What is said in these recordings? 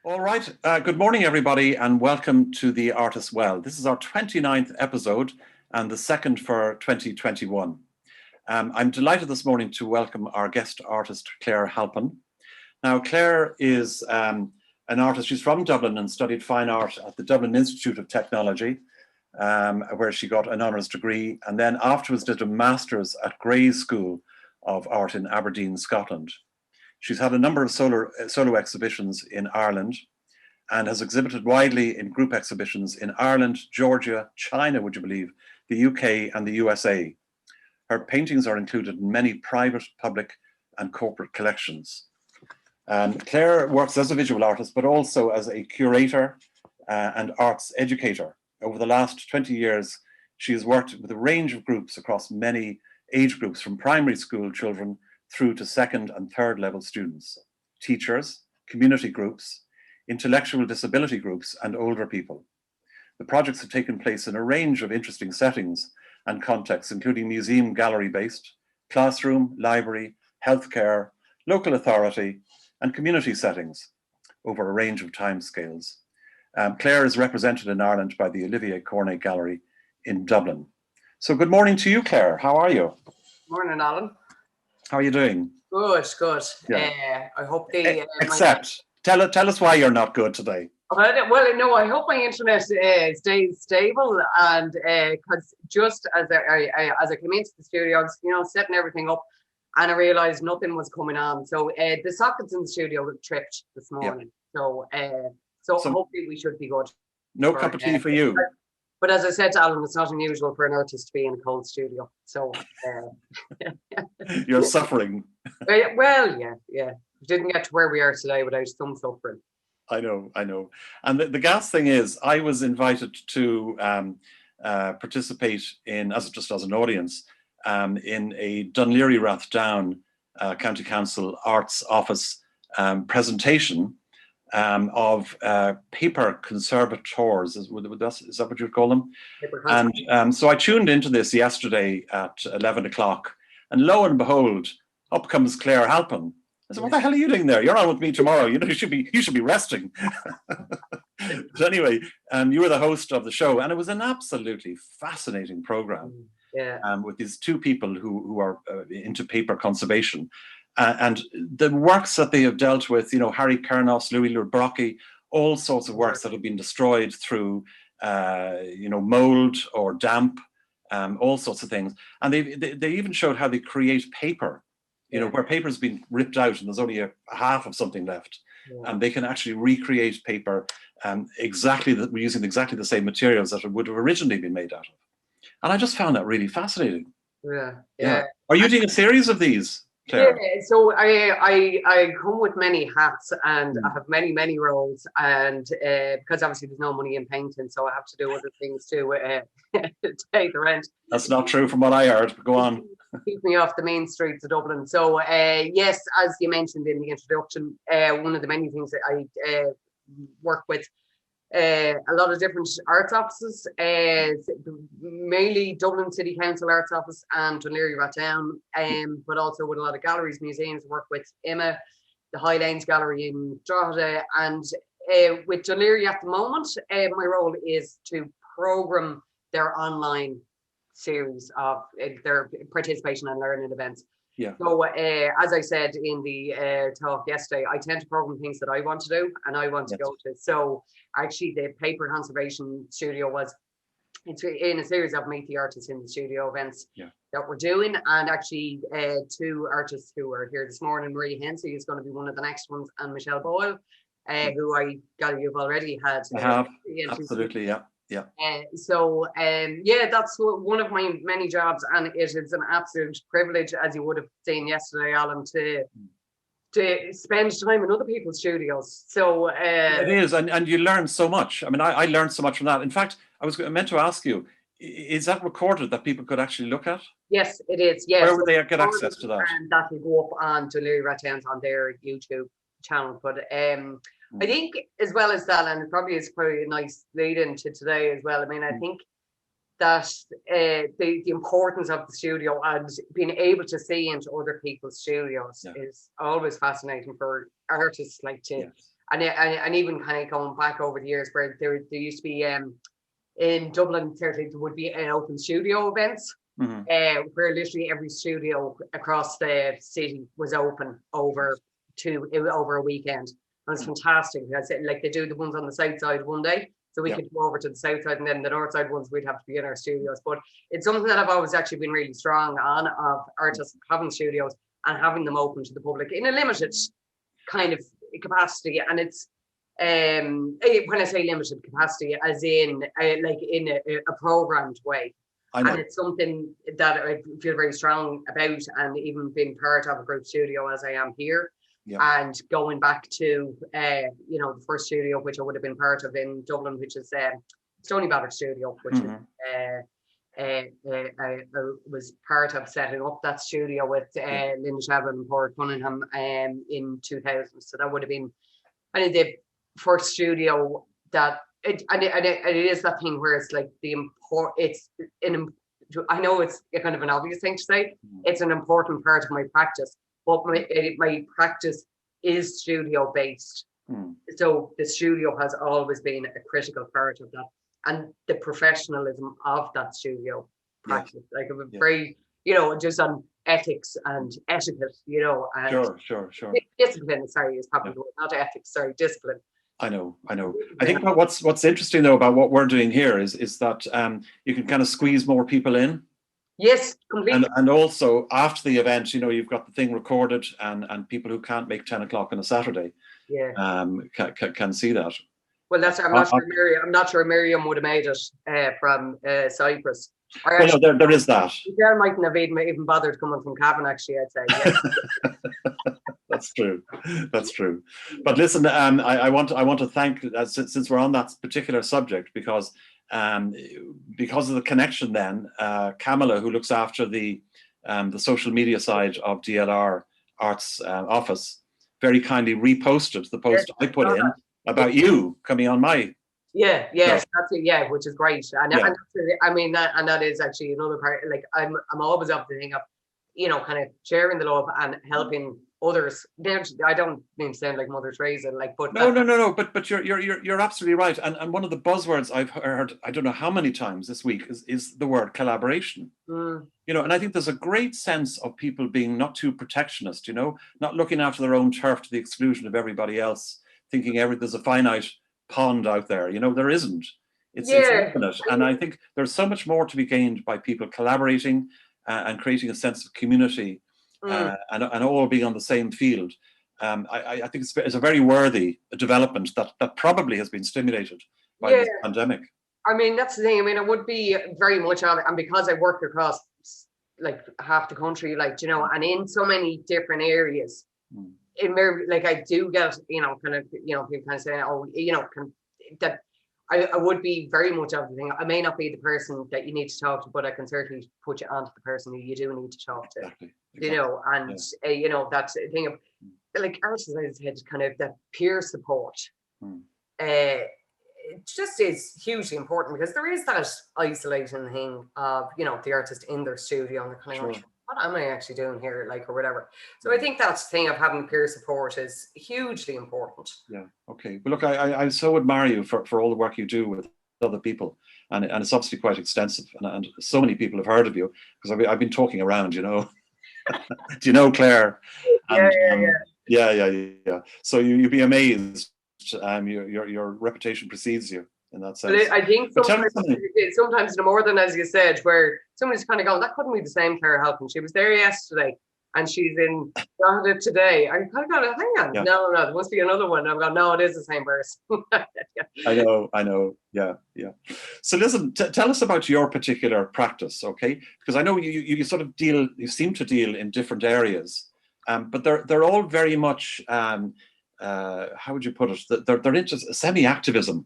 All right. Good morning, everybody, and welcome to the Artist Well. This is our 29th episode and the second for 2021. I'm delighted this morning to welcome our guest artist, Claire Halpin. Now, Claire is an artist. She's from Dublin and studied fine art at the Dublin Institute of Technology, where she got an honours degree, and then afterwards did a master's at Gray's School of Art in Aberdeen, Scotland. She's had a number of solo exhibitions in Ireland and has exhibited widely in group exhibitions in Ireland, Georgia, China, would you believe, the UK and the USA. Her paintings are included in many private, public and corporate collections. Claire works as a visual artist, but also as a curator and arts educator. Over the last 20 years, she has worked with a range of groups across many age groups, from primary school children through to second and third level students, teachers, community groups, intellectual disability groups, and older people. The projects have taken place in a range of interesting settings and contexts, including museum gallery-based, classroom, library, healthcare, local authority, and community settings over a range of timescales. Claire is represented in Ireland by the Olivier Cornet Gallery in Dublin. So good morning to you, Claire. How are you? Morning, Alan. How are you doing? Good. Yeah. I hope the tell us why you're not good today. Well, no, I hope my internet stays stable, and because just as I came into the studio, I was, setting everything up, and I realised nothing was coming on. So the sockets in the studio were tripped this morning. Yeah. So hopefully we should be good. No cup of tea for you. But as I said to Alan, it's not unusual for an artist to be in a cold studio. So you're suffering. Well, yeah. We didn't get to where we are today without some suffering. I know. And the gas thing is, I was invited to participate in, as an audience, in a Dún Laoghaire Rathdown County Council Arts Office presentation of paper conservators, is that what you'd call them? And so I tuned into this yesterday at 11 o'clock, and lo and behold, up comes Claire Halpin. I said, what the hell are you doing there? You're on with me tomorrow. You should be resting. But anyway, you were the host of the show, and it was an absolutely fascinating program. Yeah. With these two people who are into paper conservation. And the works that they have dealt with, Harry Kernos, Louis Le Brocchi, all sorts of works that have been destroyed through, mold or damp, all sorts of things. And they even showed how they create paper, where paper's been ripped out and there's only a half of something left. Yeah. And they can actually recreate paper using exactly the same materials that it would have originally been made out of. And I just found that really fascinating. Yeah. Are you doing a series of these, Claire? Yeah, so I come with many hats, and I have many roles, and because obviously there's no money in painting, so I have to do other things to pay the rent. That's not true from what I heard, but go on. Keep me off the main streets of Dublin. So yes, as you mentioned in the introduction, one of the many things that I work with a lot of different arts offices, mainly Dublin City Council Arts Office and Dún Laoghaire Rathdown, but also with a lot of galleries, museums. Work with M.F.A, the Highlanes Gallery in Drogheda, and with Dún Laoghaire at the moment, my role is to program their online series of their participation and learning events. Yeah. So as I said in the talk yesterday, I tend to program things that I want to do and I want to go to. So actually the paper conservation studio it's in a series of Meet the Artists in the Studio events that we're doing. And actually two artists who are here this morning, Marie Hensey is going to be one of the next ones, and Michelle Boyle, who you've already had. I have, absolutely, yeah. Yeah. So that's one of my many jobs, and it is an absolute privilege, as you would have seen yesterday, Alan, to spend time in other people's studios. So it is, and you learn so much. I mean, I learned so much from that. In fact, I was meant to ask you, is that recorded that people could actually look at? Yes, it is. Yes. Where would they get access to that? And that will go up on Dún Laoghaire Rathdown on their YouTube channel. But I think, as well as that, and probably a nice lead into today as well. I mean, I think that the importance of the studio and being able to see into other people's studios is always fascinating for artists, like to and even kind of going back over the years where there used to be in Dublin, certainly there would be open studio events. Where literally every studio across the city was open over a weekend. And it's fantastic because like they do the ones on the south side one day, so we could go over to the south side, and then the north side ones we'd have to be in our studios. But it's something that I've always actually been really strong on, of artists having studios and having them open to the public in a limited kind of capacity. And it's when I say limited capacity, as in like in a programmed way. And it's something that I feel very strong about, and even being part of a group studio as I am here, and going back to the first studio which I would have been part of in Dublin, which is Stony Batter Studio, which I was part of setting up that studio with Linda Shabba and Paul Cunningham in 2000. So that would have been the first studio that. It is that thing where it's like I know it's kind of an obvious thing to say. It's an important part of my practice, but my practice is studio based. So the studio has always been a critical part of that, and the professionalism of that studio practice. Like I'm very, just on ethics and etiquette, and sure. discipline. Sorry, is probably the word, not ethics. Sorry, discipline. I know. I think what's interesting though about what we're doing here is that you can kind of squeeze more people in. Yes, completely. And also after the event, you've got the thing recorded, and people who can't make 10 o'clock on a Saturday, can see that. Well, I'm not sure Miriam would have made it from Cyprus. Well, no, there is that. Michelle mightn't have even bothered coming from Cavan, actually, I'd say. Yeah. That's true. But listen, I want to thank, since we're on that particular subject, because of the connection then, Camilla, who looks after the social media side of DLR Arts Office, very kindly reposted the post I put in about you coming on my. Yes, that's it. Which is great, and that is actually another part. Like I'm always of the thing of, kind of sharing the love and helping others. I don't mean to sound like Mother Teresa, but no. But you're absolutely right. And one of the buzzwords I've heard, I don't know how many times this week, is the word collaboration. And I think there's a great sense of people being not too protectionist. Not looking after their own turf to the exclusion of everybody else, thinking there's a finite pond out there. There isn't. It's infinite. And I think there's so much more to be gained by people collaborating and creating a sense of community. And all being on the same field. I think it's a very worthy development that probably has been stimulated by this pandemic. I mean, that's the thing. I mean, it would be very much of it, and because I work across like half the country, and in so many different areas, I do get, kind of, people kind of saying, that I would be very much of the thing. I may not be the person that you need to talk to, but I can certainly put you onto the person who you do need to talk to. Exactly. That's the thing of, like, artists, as I said, kind of that peer support. It just is hugely important, because there is that isolating thing of, the artist in their studio, and they're kind of like, what am I actually doing here, or whatever. So I think that's the thing of having peer support is hugely important. Yeah. Okay. But look, I so admire you for all the work you do with other people, and it's obviously quite extensive, and so many people have heard of you, because I've been talking around, Do you know Claire? And, yeah. So you'd be amazed. Your reputation precedes you in that sense. But I think sometimes no more than, as you said, where somebody's kind of going, that couldn't be the same Claire Halpin. She was there yesterday, and she's in Drogheda today. I kind of go, hang on, no, there must be another one. I'm going, no, it is the same person. I know. Yeah. So listen, tell us about your particular practice, okay? Because I know you sort of you seem to deal in different areas, but they're all very much, how would you put it? They're into semi-activism.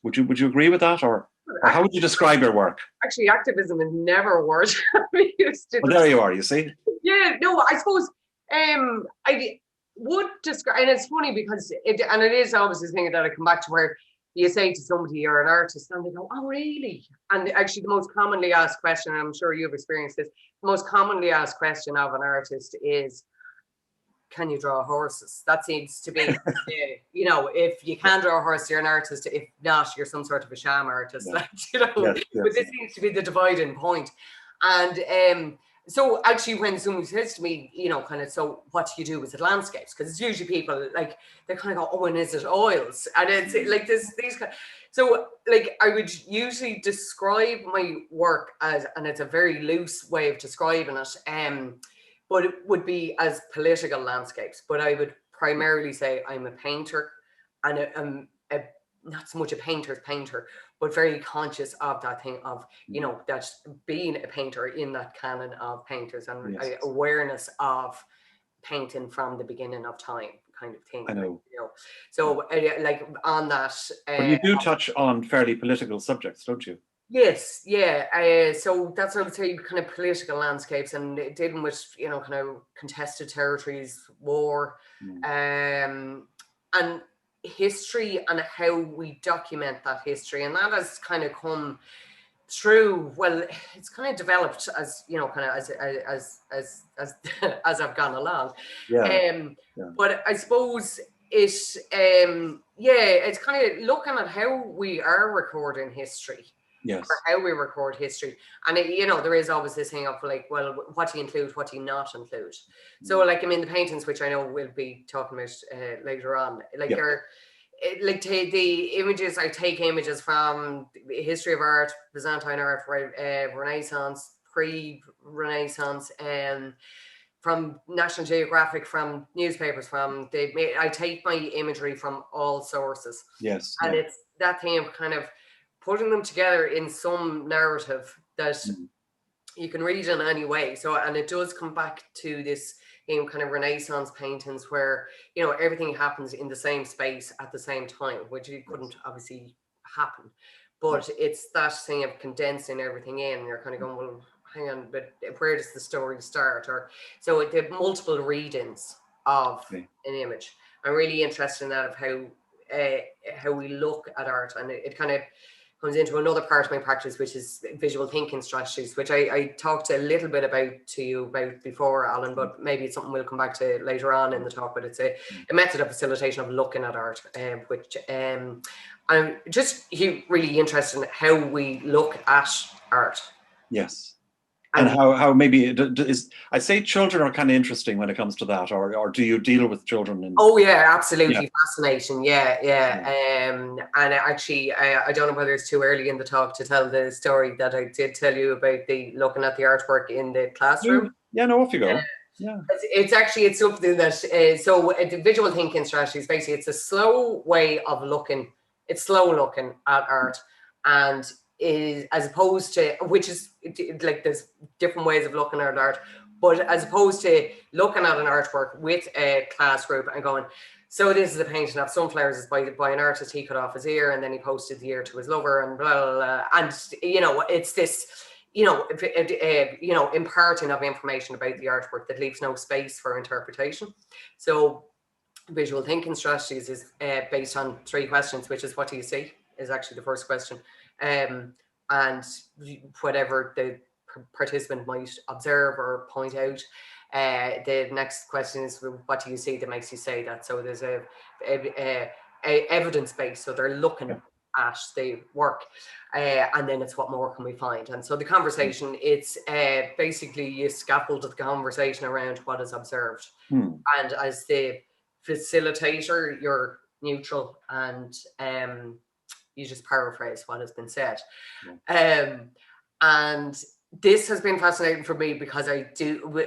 Would you agree with that, or how would you describe your work? Actually, activism is never a word we used to. Well, there you are. You see. Yeah. No, I suppose I would describe, and it's funny because it is always this thing that I come back to, where you say to somebody you're an artist, and they go, oh really? And actually the most commonly asked question, and I'm sure you've experienced this, the most commonly asked question of an artist is, can you draw horses? That seems to be, you know, if you can draw a horse, you're an artist. If not, you're some sort of a sham artist. Like, you know, but this seems to be the dividing point. And so actually when someone says to me, you know, kind of, so what do you do with the landscapes? Because it's usually people like, they kind of go, oh, and is it oils? And it's like these kind of, so like I would usually describe my work as, and it's a very loose way of describing it, but it would be as political landscapes. But I would primarily say I'm a painter, and not so much a painter's painter, but very conscious of that thing of, you know, that being a painter in that canon of painters, and awareness of painting from the beginning of time kind of thing. I know. You know? So like on that. But you do touch on fairly political subjects, don't you? Yes, yeah. So that's what I would say, kind of political landscapes and dealing with, you know, kind of contested territories, war, and history and how we document that history. And that has kind of come through, well, it's kind of developed as, you know, kind of as I've gone along. But I suppose it's it's kind of looking at how we are recording history. Or how we record history. And you know, there is always this thing of like, well, what do you include, what do you not include? So like, I mean, the paintings, which I know we'll be talking about later on, like are like the images, I take images from history of art, Byzantine art, Renaissance, pre-Renaissance, from National Geographic, from newspapers, I take my imagery from all sources. And it's that thing of kind of putting them together in some narrative that you can read in any way. So, and it does come back to this, you know, kind of Renaissance paintings where, you know, everything happens in the same space at the same time, which it couldn't obviously happen. But it's that thing of condensing everything in. You're kind of going, well, hang on, but where does the story start? Or so the multiple readings of an image. I'm really interested in that, of how we look at art, and it kind of comes into another part of my practice, which is visual thinking strategies, which I talked a little bit about before, Alan, but maybe it's something we'll come back to later on in the talk. But it's a method of facilitation of looking at art, which I'm just really interested in how we look at art. Yes. And how maybe I say children are kind of interesting when it comes to that, or do you deal with children? Oh yeah, absolutely fascinating. And actually, I don't know whether it's too early in the talk to tell the story that I did tell you about looking at the artwork in the classroom. Yeah, no, off you go. It's something that so the visual thinking strategy is basically, it's a slow way of looking. It's slow looking at art, and is, as opposed to, which is like, there's different ways of looking at art, but as opposed to looking at an artwork with a class group and going, so this is a painting of sunflowers by an artist, he cut off his ear and then he posted the ear to his lover and blah, blah, blah. And you know, it's this, you know, imparting of information about the artwork that leaves no space for interpretation. So visual thinking strategies is based on 3 questions, which is, what do you see, is actually the first question. And whatever the participant might observe or point out, the next question is, what do you see that makes you say that? So there's a evidence base, so they're looking at the work, and then it's, what more can we find? And so the conversation, it's basically you scaffold the conversation around what is observed, and as the facilitator, you're neutral, and you just paraphrase what has been said. And this has been fascinating for me because I do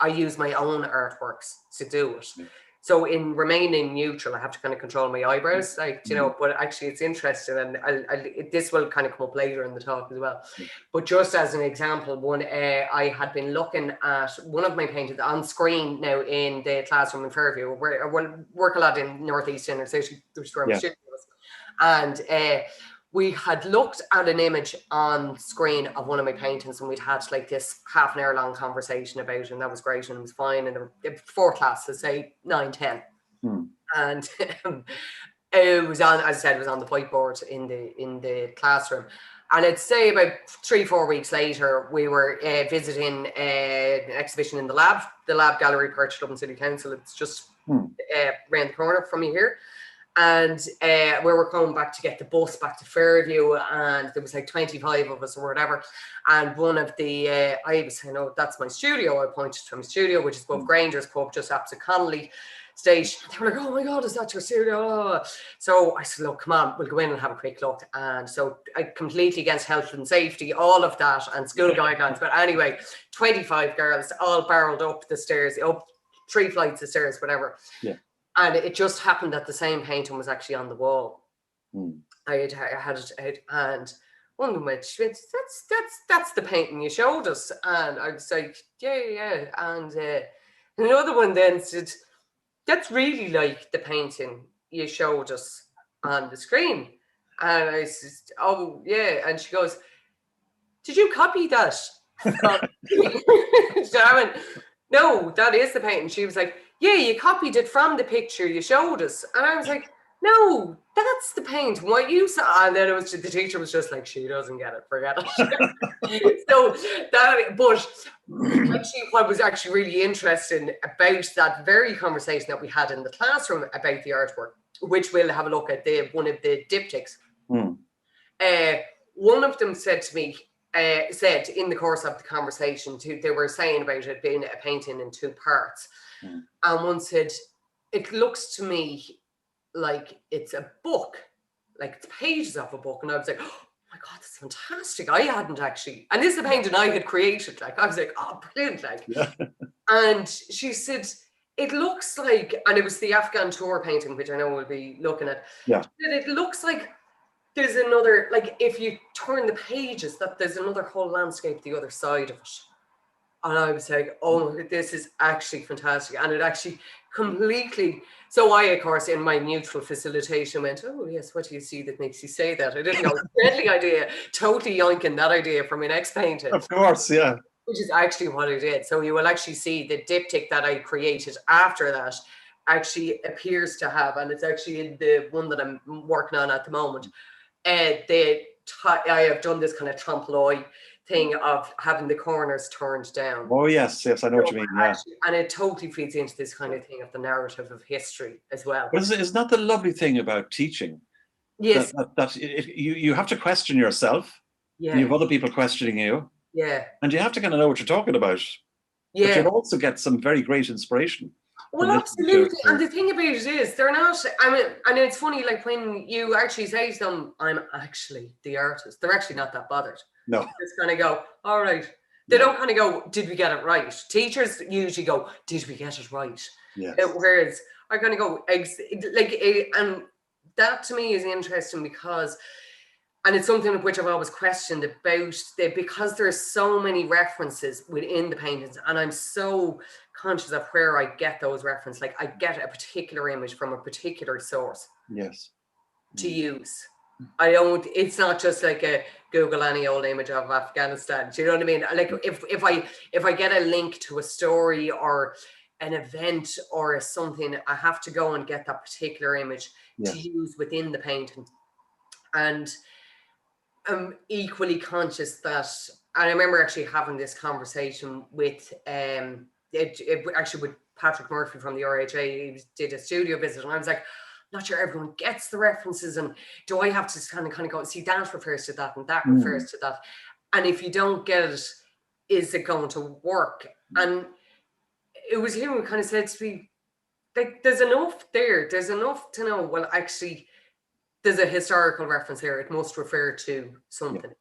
I use my own artworks to do it. So in remaining neutral, I have to kind of control my eyebrows, like, you know, but actually it's interesting, and this will kind of come up later in the talk as well. But just as an example, I had been looking at one of my paintings on screen now in the classroom in Fairview, where I work a lot in Northeast Inner City, which is where my studio was. And we had looked at an image on screen of one of my paintings, and we'd had like this half an hour long conversation about it, and that was great, and it was fine. And before class, let's say 9, 10. And it was on, as I said, it was on the whiteboard in the classroom. And I'd say about 3-4 weeks later, we were visiting an exhibition in the lab gallery, Pearse, Dublin City Council. It's just around the corner from me here. And we were coming back to get the bus back to Fairview, and there was like 25 of us or whatever. And one of the, I was saying, oh, that's my studio. I pointed to my studio, which is above Granger's pub, just opposite Connolly stage. They were like, oh my God, is that your studio? So I said, look, come on, we'll go in and have a quick look. And so I completely against health and safety, all of that, and school guidelines. But anyway, 25 girls all barreled up the stairs, up 3 flights of stairs, whatever. Yeah. And it just happened that the same painting was actually on the wall. I had it, and one of them went, that's the painting you showed us. And I was like, yeah. And another one then said, that's really like the painting you showed us on the screen. And I said, oh, yeah. And she goes, did you copy that? So I went, no, that is the painting. She was like, yeah, you copied it from the picture you showed us. And I was like, no, that's the paint. What you saw. And then the teacher was just like, she doesn't get it, forget it. So that, but actually what was actually really interesting about that very conversation that we had in the classroom about the artwork, which we'll have a look at, one of the diptychs. One of them said to me, said in the course of the conversation, they were saying about it being a painting in 2 parts. And one said, it looks to me like it's a book, like it's pages of a book. And I was like, oh my God, that's fantastic. I hadn't actually, and this is a painting I had created. Like, I was like, oh, brilliant. Like, yeah. And she said, it looks like, and it was the Afghan Tour painting, which I know we'll be looking at. Yeah. It looks like there's another, like if you turn the pages, that there's another whole landscape the other side of it. And I was like, oh, this is actually fantastic. And it actually completely, so I, of course, in my neutral facilitation went, oh yes, what do you see that makes you say that? I didn't know, deadly idea, totally yoinking that idea from my next painting. Of course, yeah. Which is actually what I did. So you will actually see the diptych that I created after that actually appears to have, and it's actually in the one that I'm working on at the moment, I have done this kind of trompe-l'oeil thing of having the corners turned down. Oh yes, I know what you mean. Yeah, actually, and it totally feeds into this kind of thing of the narrative of history as well. But isn't that the lovely thing about teaching? Yes, that you have to question yourself. Yeah, and you have other people questioning you. Yeah, and you have to kind of know what you're talking about. Yeah, but you'll also get some very great inspiration. Well, absolutely. And the thing about it is, they're not, I mean, and it's funny, like when you actually say to them, I'm actually the artist, they're actually not that bothered. No. They just kind of go, all right. They don't kind of go, did we get it right? Teachers usually go, did we get it right? Yes. Whereas I kind of go, and that to me is interesting because, and it's something which I've always questioned about, because there's so many references within the paintings, and I'm so conscious of where I get those references. Like I get a particular image from a particular source. Yes. To use. I don't, it's not just like a Google any old image of Afghanistan. Do you know what I mean? Like if I get a link to a story or an event or something, I have to go and get that particular image to use within the painting. And I'm equally conscious that, and I remember actually having this conversation with actually with Patrick Murphy from the RHA. He did a studio visit, and I was like, not sure everyone gets the references, and do I have to kind of go, see, that refers to that and that refers to that, and if you don't get it, is it going to work? And it was him who kind of said to me, like, there's enough to know, well, actually there's a historical reference here, it must refer to something.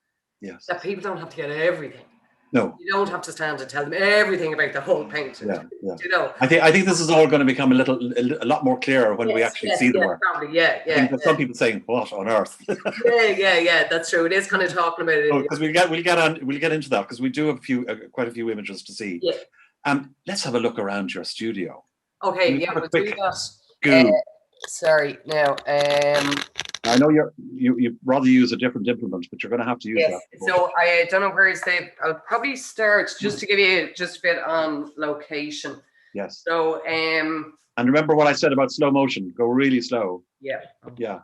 Yes. That people don't have to get everything. No. You don't have to stand and tell them everything about the whole painting. Yeah. You know. I think this is all going to become a lot more clearer when we actually see the work. Probably, I think some people saying, "What on earth?" yeah. That's true. It is kind of talking about it. Because we'll get into that, because we do have quite a few images to see. Yeah. Let's have a look around your studio. Okay. Yeah. We'll do that. Sorry. Now. I know you rather use a different implement, but you're going to have to use that. So I don't know where it's saved. I'll probably start just to give you just a bit on location. Yes. So and remember what I said about slow motion. Go really slow. Yeah. Yeah.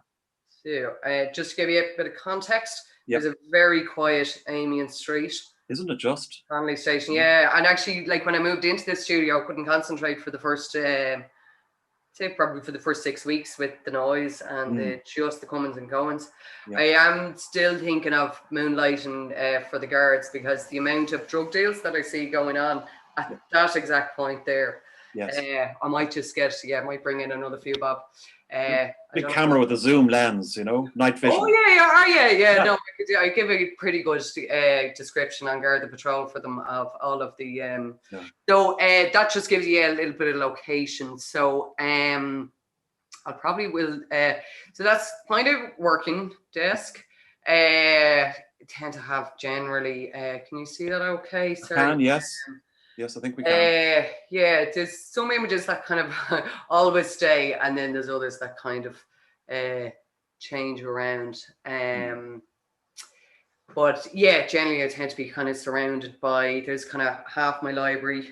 So, just to give you a bit of context, Yep. there's a very quiet Amiens Street. Isn't it just? Family station, yeah. And actually, like when I moved into this studio, I couldn't concentrate for the first, say probably for the first 6 weeks with the noise and just the comings and goings. Yeah. I am still thinking of moonlighting for the guards because the amount of drug deals that I see going on at that exact point there. Yes. I might just I might bring in another few bob. Big camera with a zoom lens, you know, night vision. Oh yeah. No, I give a pretty good description on Garda Patrol for them of all of the. So that just gives you a little bit of location. So I probably will. So that's kind of working desk. I tend to have generally. Can you see that? Okay, sorry. I can, yes. Yes, I think we can. Yeah, there's some images that kind of always stay, and then there's others that kind of change around. But yeah, generally I tend to be kind of surrounded by, there's kind of half my library.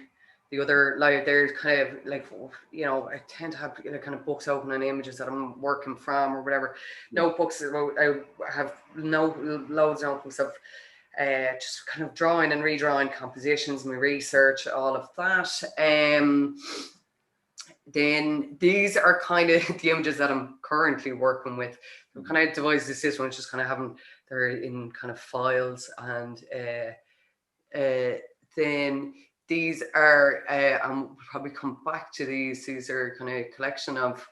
The other, like, there's kind of like, you know, I tend to have kind of books open and images that I'm working from or whatever. Notebooks, I have loads of notebooks of just kind of drawing and redrawing compositions, my research, all of that. Then these are kind of the images that I'm currently working with. So kind of devised this system, which is kind of having, they're in kind of files, and then these are, I'll probably come back to these. These are kind of a collection of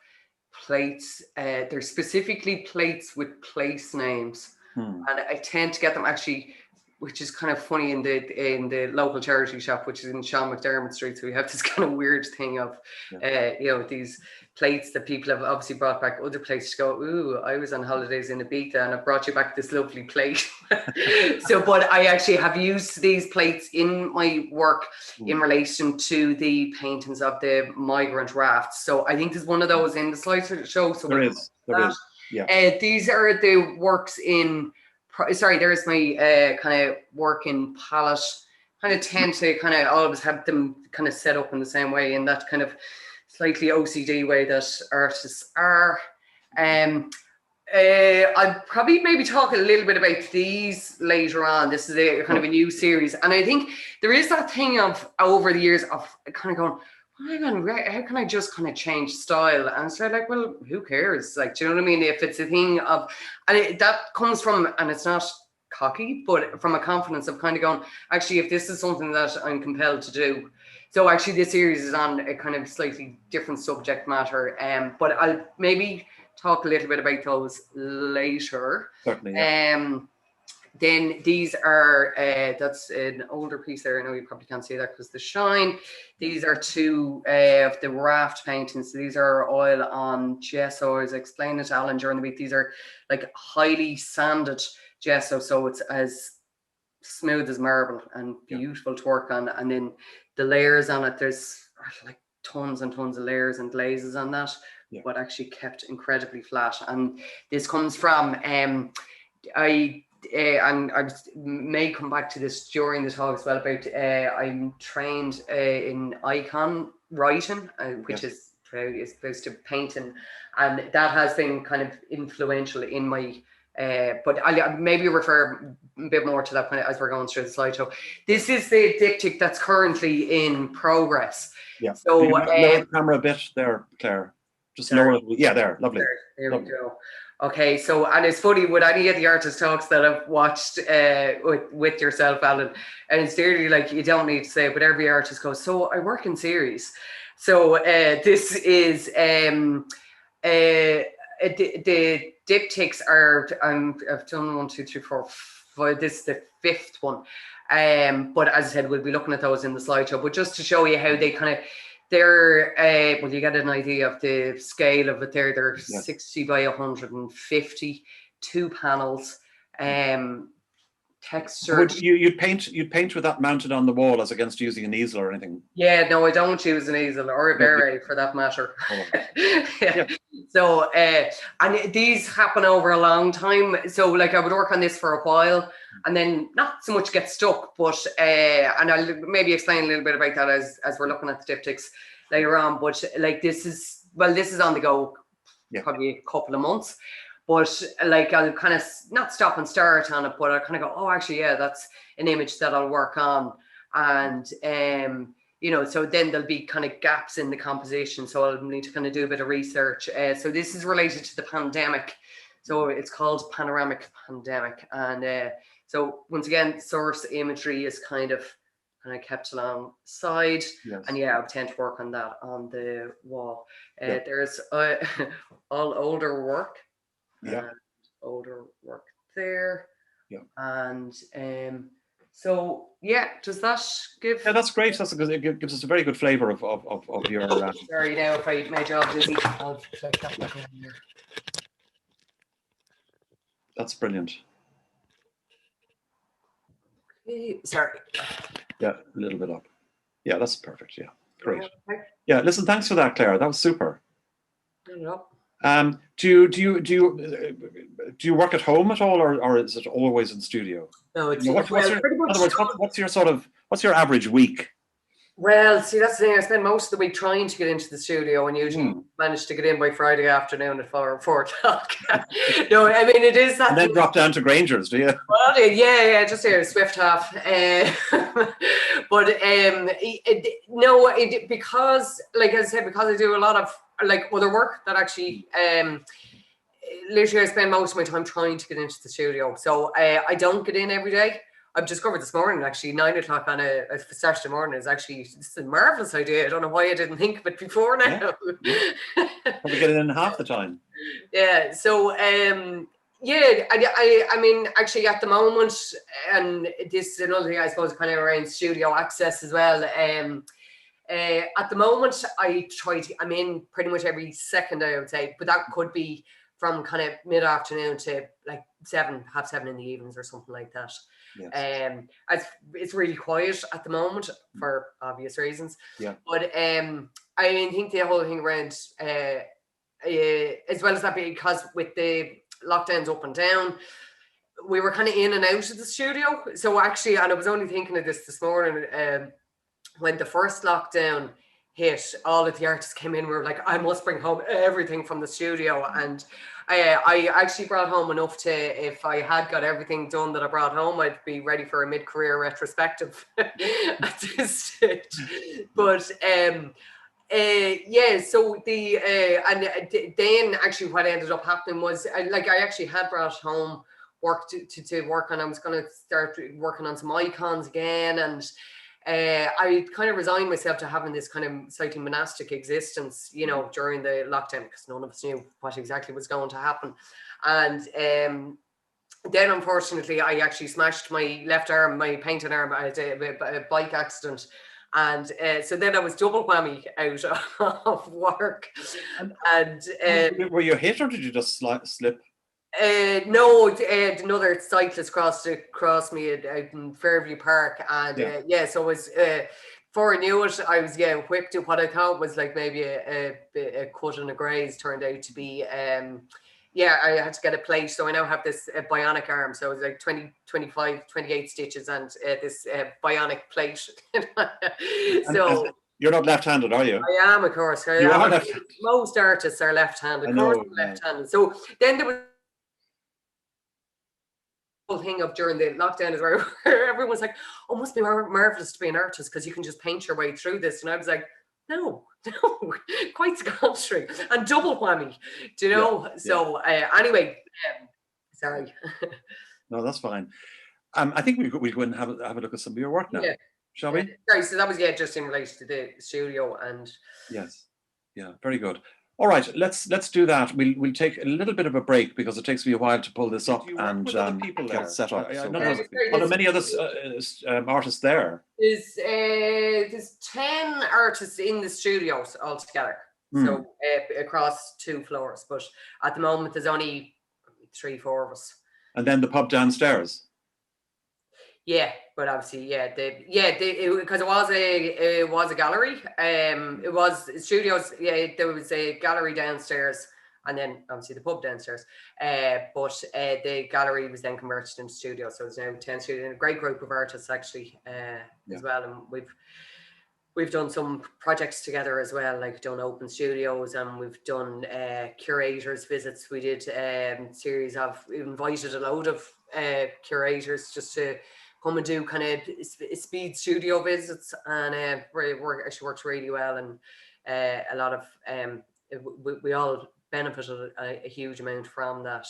plates. They're specifically plates with place names, and I tend to get them actually, which is kind of funny, in the local charity shop, which is in Sean McDermott Street. So we have this kind of weird thing of, you know, these plates that people have obviously brought back other places to go, ooh, I was on holidays in Ibiza and I brought you back this lovely plate. So, but I actually have used these plates in my work in relation to the paintings of the migrant rafts. So I think there's one of those in the slideshow. So there is. Yeah. These are the works in, sorry, there's my kind of work in palette. Kind of tend to kind of always have them kind of set up in the same way, in that kind of slightly OCD way that artists are. I'll probably maybe talk a little bit about these later on. This is a kind of a new series, and I think there is that thing of over the years of kind of going, how can I just kind of change style? And so like, well, who cares? Like, do you know what I mean? If it's a thing of, and that comes from, and it's not cocky, but from a confidence of kind of going, actually, if this is something that I'm compelled to do. So actually this series is on a kind of slightly different subject matter. But I'll maybe talk a little bit about those later. Certainly, yeah. Then these are, that's an older piece there. I know you probably can't see that because the shine. These are two of the raft paintings. So these are oil on gesso. I was explaining to Alan during the week. These are like highly sanded gesso. So it's as smooth as marble and beautiful to work on. And then the layers on it, there's like tons and tons of layers and glazes on that, but actually kept incredibly flat. And this comes from, I may come back to this during the talk as well about I'm trained in icon writing, which is supposed to painting, and that has been kind of influential in my but I'll maybe refer a bit more to that as we're going through the slideshow. This is the diptych that's currently in progress. Yeah. So lower the camera a bit there, Claire. Just lower. Yeah, there. Lovely. There we go. Okay, so, and it's funny, with any of the artist talks that I've watched with yourself, Alan, and it's really like, you don't need to say it, but every artist goes, so I work in series. So this is, the diptychs are, I've done 1, 2, 3, 4, 5, this is the 5th one. But as I said, we'll be looking at those in the slideshow, but just to show you how they kind of, they're, well, you get an idea of the scale of it there. They're 60 by 150, 2 panels, textured. You'd paint with that mounted on the wall as against using an easel or anything? Yeah, no, I don't use an easel or a beret for that matter. Yeah. So, and these happen over a long time. So like I would work on this for a while and then not so much get stuck, but, and I'll maybe explain a little bit about that as we're looking at the diptychs later on. But like this is on the go, probably a couple of months. but like I'll kind of not stop and start on it, but I'll kind of go, oh, actually, yeah, that's an image that I'll work on. And, you know, so then there'll be kind of gaps in the composition. So I'll need to kind of do a bit of research. So this is related to the pandemic. So it's called Panoramic Pandemic. And so once again, source imagery is kind of kept alongside. Yes. And yeah, I tend to work on that on the wall. There's all older work. Yeah. Older work there. Yeah. And so yeah, does that give? Yeah, that's great. That's because it gives us a very good flavour of your. Sorry, now if I made your job busy, I'll click that back in here. That's brilliant. Okay, sorry. Yeah, a little bit up. Yeah, that's perfect. Yeah, great. Yeah, listen, thanks for that, Claire. That was super. No. Do you work at home at all, or is it always in studio? No, it's what's your average week? Well, see, that's the thing. I spend most of the week trying to get into the studio, and usually manage to get in by Friday afternoon at 4 o'clock. No, I mean it is that. And then drop down to Granger's, do you? Well, yeah, just here, Swift half. But no, because, like I said, because I do a lot of like other work that actually, literally, I spend most of my time trying to get into the studio. So I don't get in every day. I've discovered this morning, actually, 9 o'clock on a Saturday morning is actually it's a marvelous idea. I don't know why I didn't think of it before now. Probably get it in half the time. Yeah. So, yeah, I mean, actually, at the moment, and this is another thing I suppose, kind of around studio access as well. At the moment, I'm in pretty much every second, I would say, but that could be from kind of mid-afternoon to like 7:30 in the evenings or something like that. Yes. It's really quiet at the moment for obvious reasons. Yeah. But I think the whole thing around as well as that, because with the lockdowns up and down, we were kind of in and out of the studio. So actually, and I was only thinking of this morning, when the first lockdown hit, all of the artists came in. We were like, I must bring home everything from the studio. And I actually brought home enough to, if I had got everything done that I brought home, I'd be ready for a mid-career retrospective at this stage. But yeah, so then actually what ended up happening was, I actually had brought home work to work on. I was going to start working on some icons again, and I kind of resigned myself to having this kind of slightly monastic existence, you know, during the lockdown, because none of us knew what exactly was going to happen. And then, unfortunately, I actually smashed my left arm, my painted arm. I had a bike accident. And so then I was double whammy out of work. And were you hit, or did you just slip? No, another cyclist crossed across me out in Fairview Park, and so it was before I knew it, I was whipped to what I thought was like maybe a cut and a graze turned out to be I had to get a plate, so I now have this bionic arm, so it was like 20, 25, 28 stitches and this bionic plate. So you're not left-handed, are you? I am, of course. You are left-handed. Most artists are left-handed. Of course, left-handed. So then there was thing of during the lockdown is where everyone's like, oh, must be marvelous to be an artist because you can just paint your way through this. And I was like, no, quite the contrary, and double whammy, do you know? So anyway, sorry. No, that's fine. I think we go and have a look at some of your work now, shall we? Sorry, so that was just in relation to the studio. And yes, yeah, very good. All right, let's do that. We'll take a little bit of a break because it takes me a while to pull this up and get it set up. Are there many other artists there? There's 10 artists in the studios altogether, so across 2 floors. But at the moment, there's only 3-4 of us. And then the pub downstairs. Yeah, but obviously, because it was a gallery. It was studios. Yeah, there was a gallery downstairs, and then obviously the pub downstairs. But the gallery was then converted into studio, so it's now 10 studios. And a great group of artists actually as well. And we've done some projects together as well, like done open studios, and we've done curators visits. We did series of, we invited a load of curators just to come and do kind of speed studio visits, and it actually worked really well, and a lot of we all benefited a huge amount from that.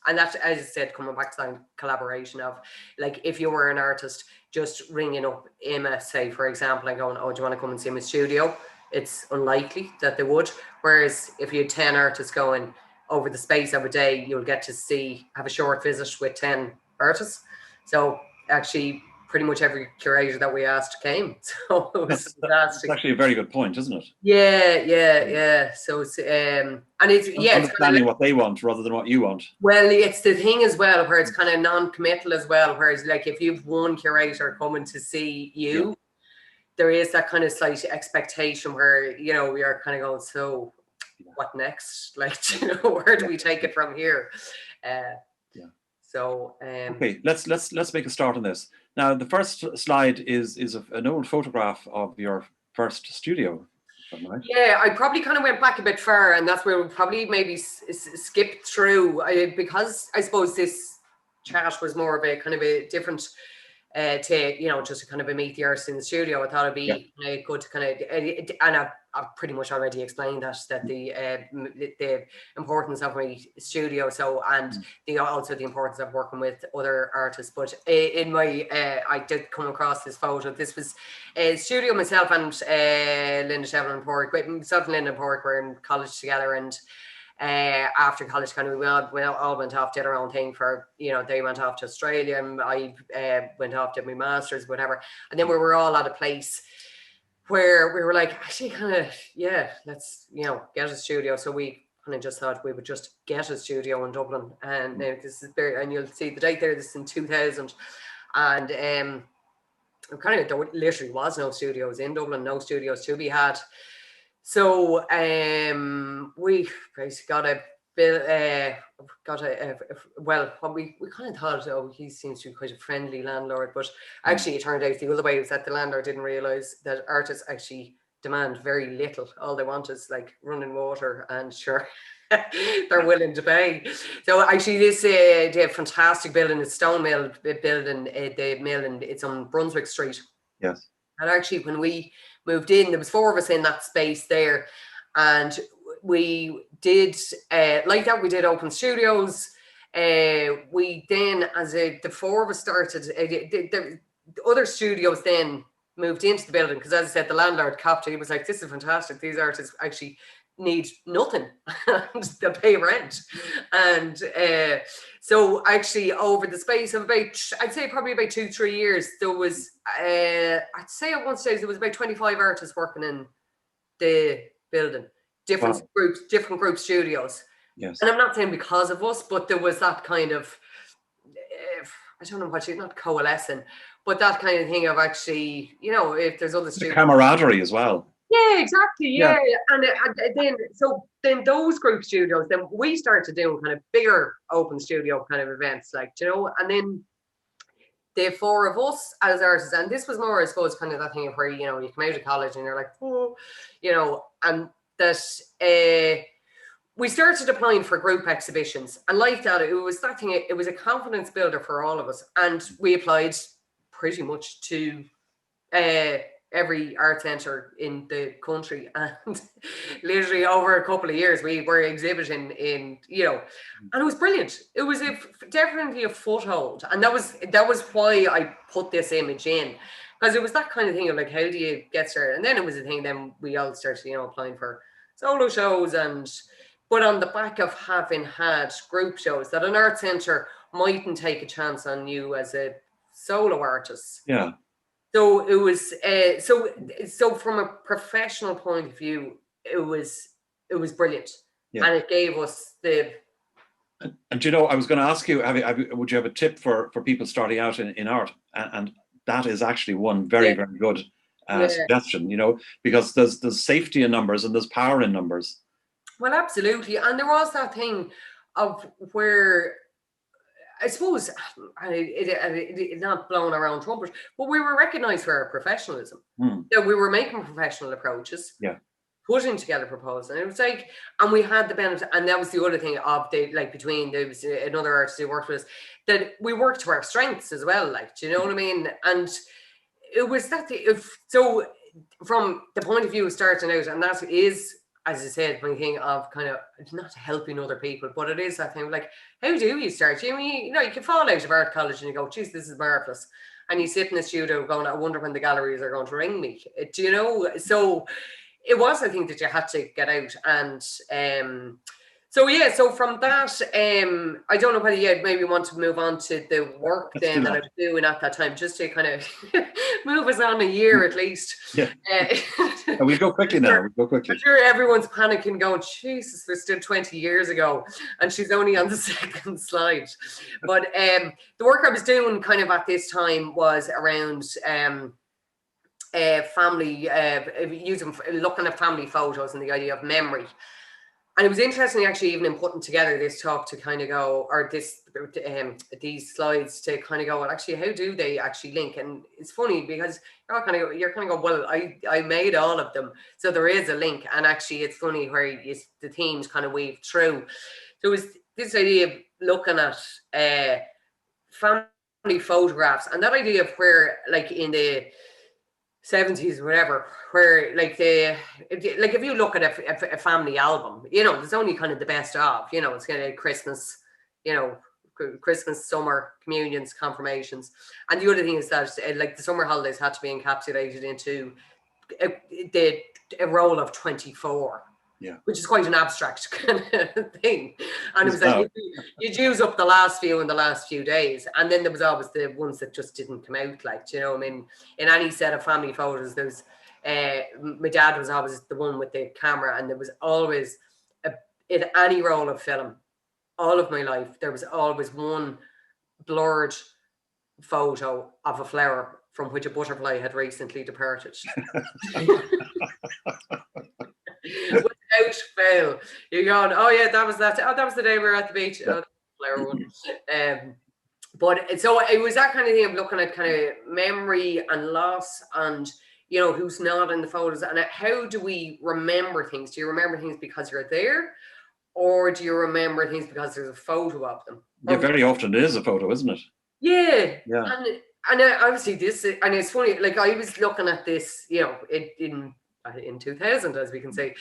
And that, as I said, coming back to that collaboration of, like, if you were an artist, just ringing up M.F.A, say, for example, and going, oh, do you want to come and see my studio? It's unlikely that they would. Whereas if you had 10 artists going, over the space of a day, you'll get to have a short visit with 10 artists. So actually, pretty much every curator that we asked came. So it was fantastic. That's actually a very good point, isn't it? Yeah. So it's and it's understanding what they want rather than what you want. Well, it's the thing as well, where it's kind of non-committal as well. Whereas, like, if you've one curator coming to see you, there is that kind of slight expectation where, you know, we are kind of going, so what next? Like, you know, where do we take it from here? So okay, let's make a start on this. Now, the first slide is an old photograph of your first studio. Right? Yeah, I probably kind of went back a bit far, and that's where we probably maybe skipped through, because I suppose this chat was more of a kind of a different take, you know, just to kind of meet the artists in the studio. I thought it'd be good to kind of, and I've pretty much already explained that the importance of my studio, so, and also the importance of working with other artists. But in my I did come across this photo. This was a studio myself and Linda Shevlin Porrick. Myself and Linda Porrick were in college together, and after college, kind of we all went off, did our own thing. For, you know, they went off to Australia, and I went off, did my masters, whatever. And then we were all at a place where we were like, actually, kind of, let's, you know, get a studio. So we kind of just thought we would just get a studio in Dublin. And this is very, and you'll see the date there, this is in 2000. And there literally was no studios in Dublin, no studios to be had. So we basically got a bill, we kind of thought, oh, he seems to be quite a friendly landlord, but actually it turned out the other way was that the landlord didn't realise that artists actually demand very little. All they want is like running water, and sure, they're willing to pay. So actually this the fantastic building, the stone mill building, the mill, and it's on Brunswick Street. Yes. And actually when we moved in, there was 4 of us in that space there, and we did like that. We did open studios. We then, as the 4 of us started, the other studios then moved into the building, because, as I said, the landlord copped it. He was like, "This is fantastic. These artists actually need nothing, and they'll pay rent." And so actually over the space of about, I'd say probably about 2-3 years, there was I'd say at one stage there was about 25 artists working in the building, different group studios. Yes. And I'm not saying because of us, but there was that kind of I don't know what you, not coalescing, but that kind of thing of actually, you know, if there's other studios, camaraderie as well. Yeah, exactly. Yeah. And then those group studios, then we started doing kind of bigger open studio kind of events, like, you know, and then the 4 of us as artists, and this was more, I suppose, kind of that thing of where, you know, you come out of college and you're like, oh, you know, and that we started applying for group exhibitions, and like that, it was that thing, it was a confidence builder for all of us, and we applied pretty much to every art centre in the country, and literally over a couple of years we were exhibiting in, you know, and it was brilliant. It was definitely a foothold, and that was why I put this image in, because it was that kind of thing of like, how do you get started? And then it was a thing, then we all started, you know, applying for solo shows, but on the back of having had group shows, that an art centre mightn't take a chance on you as a solo artist. Yeah. So it was so from a professional point of view, it was brilliant, and it gave us the. And you know, I was going to ask you, would you have a tip for people starting out in art? And that is actually one very good suggestion. You know, because there's safety in numbers and there's power in numbers. Well, absolutely, and there was that thing of where I suppose it's not blowing around trumpet, but we were recognised for our professionalism. That we were making professional approaches, putting together proposals, and it was like, and we had the benefit, and that was the other thing of the between there was another artist who worked with us, that we worked to our strengths as well. Like, do you know what I mean? And it was that so from the point of view of starting out, and that is, as I said, my thing of kind of not helping other people, but it is that thing like, how do you start? You can fall out of art college and you go, geez, this is marvelous. And you sit in the studio going, I wonder when the galleries are going to ring me. Do you know? So it was, I think, that you had to get out. And so from that, I don't know whether you maybe want to move on to the work that I was doing at that time, just to kind of move us on a year at least. Yeah. We'll go quickly now. We'll go quickly. I'm sure everyone's panicking, going, Jesus, we're still 20 years ago, and she's only on the second slide. But the work I was doing kind of at this time was around family, looking at family photos and the idea of memory. And it was interesting, actually, even in putting together this talk to kind of go, or these slides to kind of go, well, actually, how do they actually link? And it's funny because you're kind of go, well, I made all of them, so there is a link. And actually, it's funny where the themes kind of weave through. So it was this idea of looking at family photographs, and that idea of where, like in the 70s or whatever, where like if you look at a family album, there's only kind of the best of, it's kind of Christmas, Christmas, summer, communions, confirmations. And the other thing is that like the summer holidays had to be encapsulated into a roll of 24. Yeah. Which is quite an abstract kind of thing. And it was like, you'd use up the last few in the last few days. And then there was always the ones that just didn't come out. Like, I mean, in any set of family photos, there's, my dad was always the one with the camera, and there was always, in any roll of film, all of my life, there was always one blurred photo of a flower from which a butterfly had recently departed. Without fail, you're going, oh yeah, that was that. Oh, that was the day we were at the beach. Oh, flower one. But so it was that kind of thing of looking at kind of memory and loss, and who's not in the photos, and how do we remember things? Do you remember things because you're there, or do you remember things because there's a photo of them? Yeah, very often it is a photo, isn't it? Yeah. And obviously this, and it's funny. Like I was looking at this, in 2000, as we can say,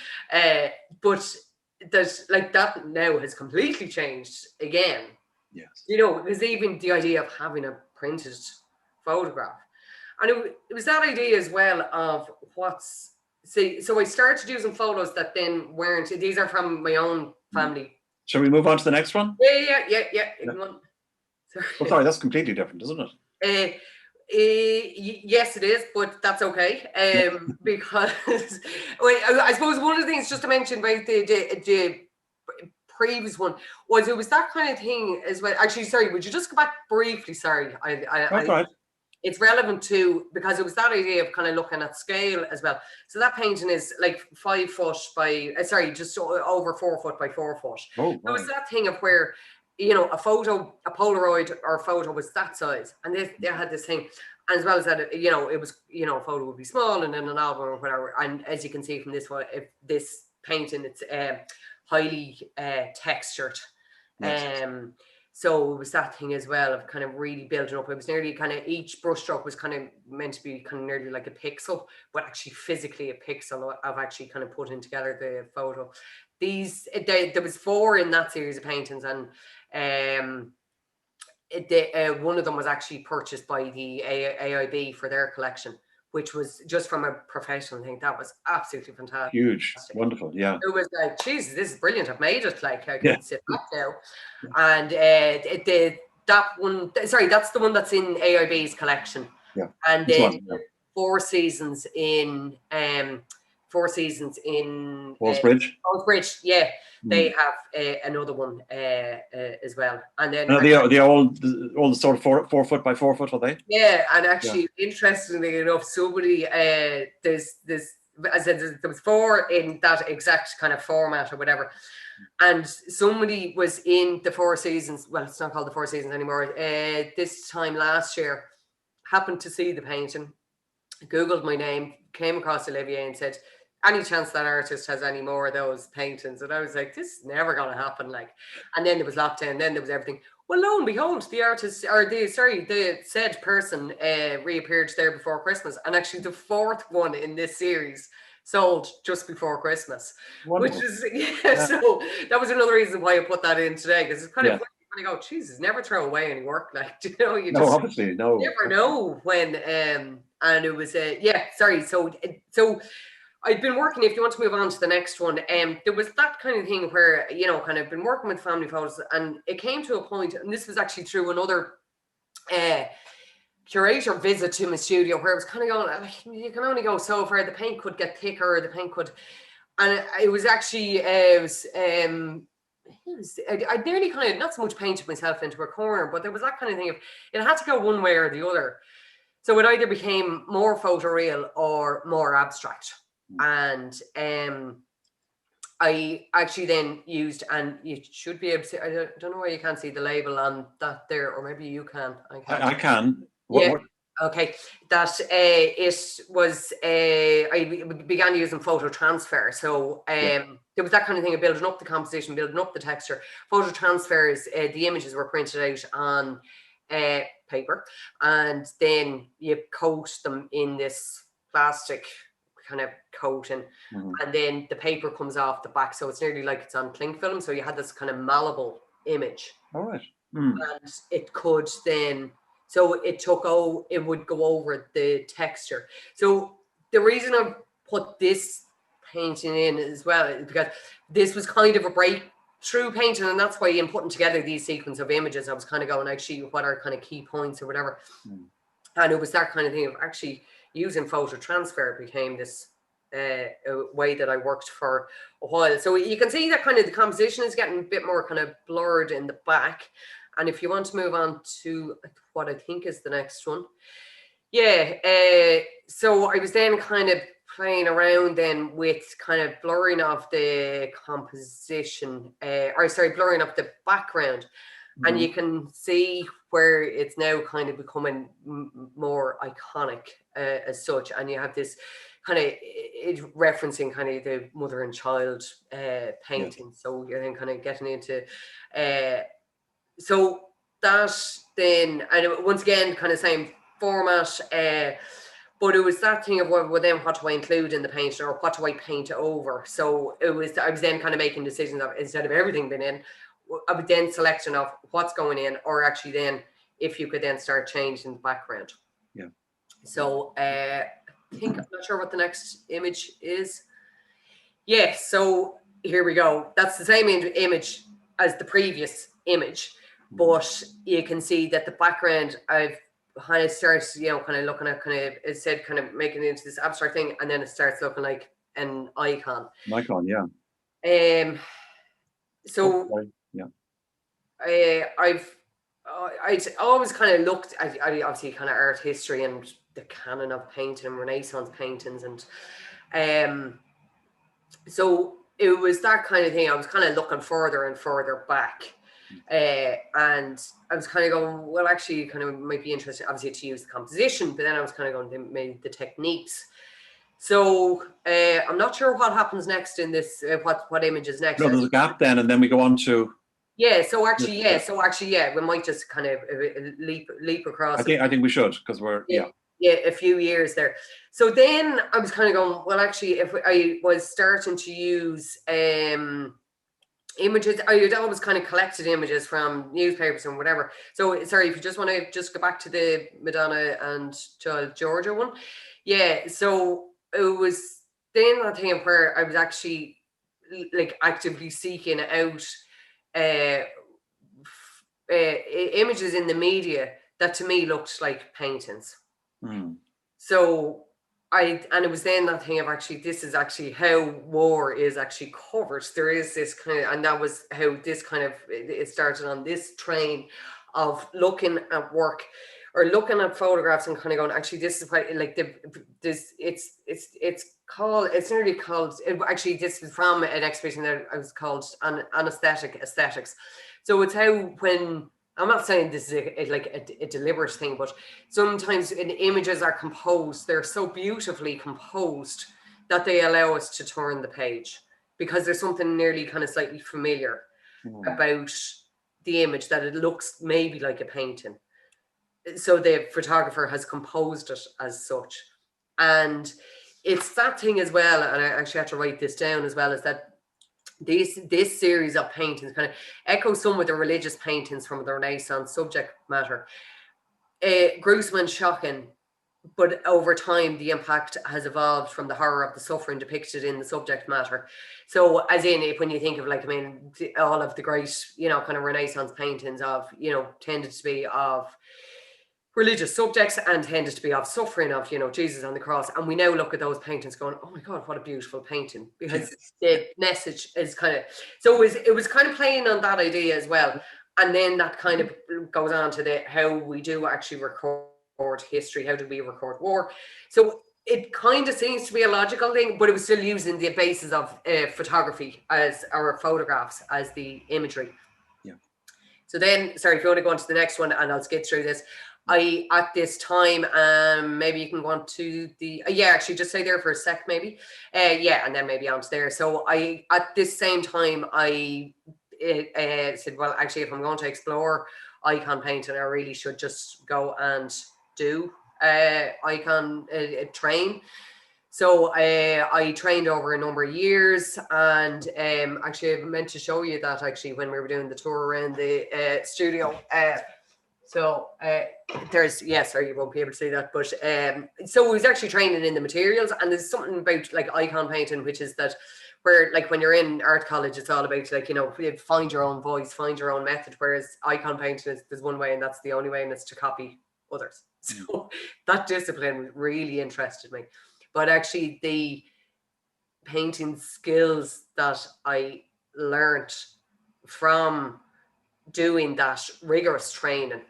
but there's like that now has completely changed again. Yes. Because even the idea of having a printed photograph, and it was that idea as well of so I started using photos that then weren't. These are from my own family. Shall we move on to the next one? Yeah. Sorry. Oh, sorry, that's completely different, isn't it? Yes, it is, but that's okay. Because I suppose one of the things just to mention about the previous one was it was that kind of thing as well. Actually, sorry, would you just go back briefly? Sorry, Right. It's relevant to, because it was that idea of kind of looking at scale as well. So that painting is like 5 foot by just over 4 foot by 4 foot. Oh, it was that thing of where a photo, a Polaroid or a photo was that size, and they had this thing, and as well as that, it was, a photo would be small, and then an album or whatever. And as you can see from this one, this painting, it's highly textured. Yes. So it was that thing as well of kind of really building up. It was nearly kind of each brushstroke was kind of meant to be kind of nearly like a pixel, but actually physically a pixel of actually kind of putting together the photo. There was 4 in that series of paintings, and one of them was actually purchased by the AIB for their collection, which was just from a professional thing. That was absolutely fantastic. Huge, wonderful, yeah. It was like, Jesus, this is brilliant. I've made it. Like, I can sit back now. And that one, sorry, that's the one that's in AIB's collection. Yeah. And then Four Seasons in Wallsbridge. Wallsbridge, yeah. They have another one as well, and then they're all the sort of 4 foot by 4 foot, are they? Yeah, and actually, interestingly enough, somebody there's as I said, there was 4 in that exact kind of format or whatever. And somebody was in the Four Seasons, well, it's not called the Four Seasons anymore, this time last year, happened to see the painting, Googled my name, came across Olivier and said, any chance that artist has any more of those paintings? And I was like, this is never going to happen. Like, and then there was lockdown, then there was everything. Well, lo and behold, the artist, or the said person reappeared there before Christmas. And actually the 4th one in this series sold just before Christmas. Wonderful. Which is, so that was another reason why I put that in today, because it's kind of funny, go, Jesus, never throw away any work. Like, you know, you just obviously, no. never know when, and it was, so I'd been working, if you want to move on to the next one, there was that kind of thing where, you know, kind of been working with family photos, and it came to a point, and this was actually through another curator visit to my studio, where I was kind of going, you can only go so far, the paint could get thicker, the paint could, and it was actually, I nearly kind of, not so much painted myself into a corner, but there was that kind of thing of, it had to go one way or the other. So it either became more photoreal or more abstract. And I actually then used, and you should be able to, I don't know why you can't see the label on that there, or maybe you can. I can. What? Okay. That it was, I began using photo transfer. So there was that kind of thing of building up the composition, building up the texture. Photo transfers, the images were printed out on paper, and then you coat them in this plastic kind of coating, and then the paper comes off the back, so it's nearly like it's on cling film, so you had this kind of malleable image. All right. And it could then, so it would go over the texture. So the reason I put this painting in as well is because this was kind of a breakthrough painting, and that's why in putting together these sequence of images, I was kind of going, actually, what are kind of key points or whatever. And it was that kind of thing of actually using photo transfer became this way that I worked for a while. So you can see that kind of the composition is getting a bit more kind of blurred in the back. And if you want to move on to what I think is the next one. So I was then kind of playing around then with kind of blurring of the composition, blurring of the background. And you can see where it's now kind of becoming more iconic as such. And you have this kind of referencing kind of the mother and child painting. So you're then kind of getting into, so that then, and once again, kind of same format, but it was that thing of, well, then what do I include in the painting, or what do I paint over? So I was then kind of making decisions of, instead of everything being in, I would then selection of what's going in, or actually then if you could then start changing the background. So I think, I'm not sure what the next image is. So here we go. That's the same image as the previous image, but you can see that the background, I've kind of starts, you know, kind of looking at kind of, instead kind of making it into this abstract thing, and then it starts looking like an icon. So I'd always kind of looked at, obviously kind of art history and the canon of painting and Renaissance paintings, and so it was that kind of thing. I was kind of looking further and further back, and I was kind of going, well, actually, kind of might be interested, obviously, to use the composition, but then I was kind of going, maybe the techniques. So I'm not sure what happens next in this. What image is next? No, there's a gap then, and then we go on to. So actually, we might just kind of leap across. I think we should, because we're a few years there. So then I was kind of going, well, actually, if I was starting to use images, I had always kind of collected images from newspapers and whatever. So sorry, if you just want to just go back to the Madonna and Child Georgia one. So it was then that thing where I was actually like actively seeking out images in the media that to me looked like paintings. So and it was then that thing of, actually, this is actually how war is actually covered. There is this kind of, and that was how this kind of, it started on this train of looking at work or looking at photographs and kind of going, actually, this is why, like, it's it's nearly called, actually this is from an exhibition that I was called Anesthetic Aesthetics. So it's how, when, I'm not saying this is a deliberate thing, but sometimes when images are composed, they're so beautifully composed that they allow us to turn the page, because there's something nearly kind of slightly familiar about the image, that it looks maybe like a painting. So the photographer has composed it as such. And it's that thing as well, and I actually had to write this down as well, is that this series of paintings kind of echoes some of the religious paintings from the Renaissance subject matter. Gruesome and shocking, but over time the impact has evolved from the horror of the suffering depicted in the subject matter. So as in, when you think of all of the great, kind of Renaissance paintings of, tended to be of religious subjects and tended to be of suffering, of Jesus on the cross, and we now look at those paintings going, oh my god, what a beautiful painting, because the message is kind of, so it was kind of playing on that idea as well. And then that kind of goes on to how we do actually record history, how do we record war. So it kind of seems to be a logical thing, but it was still using the basis of photography as our photographs as the imagery. So then, sorry, if you want to go on to the next one, and I'll skip through this. At this time, maybe you can go on to the, actually just stay there for a sec, maybe. And then maybe on to there. So at this same time, I said, well, actually, if I'm going to explore icon painting, I really should just go and do icon train. So I trained over a number of years, and actually I meant to show you that actually when we were doing the tour around the studio. So there's, sorry, you won't be able to see that, but so we was actually training in the materials, and there's something about like icon painting, which is that where like when you're in art college, it's all about like, find your own voice, find your own method, whereas icon painting is, there's one way and that's the only way, and it's to copy others. So that discipline really interested me. But actually the painting skills that I learned from doing that rigorous training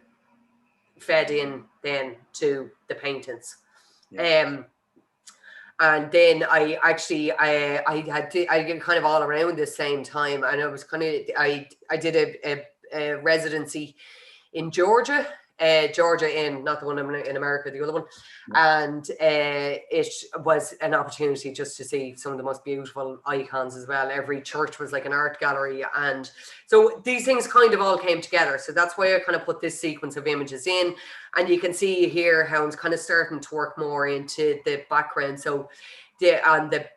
fed in then to the paintings. And then I actually I did kind of all around the same time, and I was kind of I did a residency in Georgia in, not the one in America, the other one. And it was an opportunity just to see some of the most beautiful icons as well. Every church was like an art gallery, and so these things kind of all came together. So that's why I kind of put this sequence of images in, and you can see here how it's kind of starting to work more into the background. So on the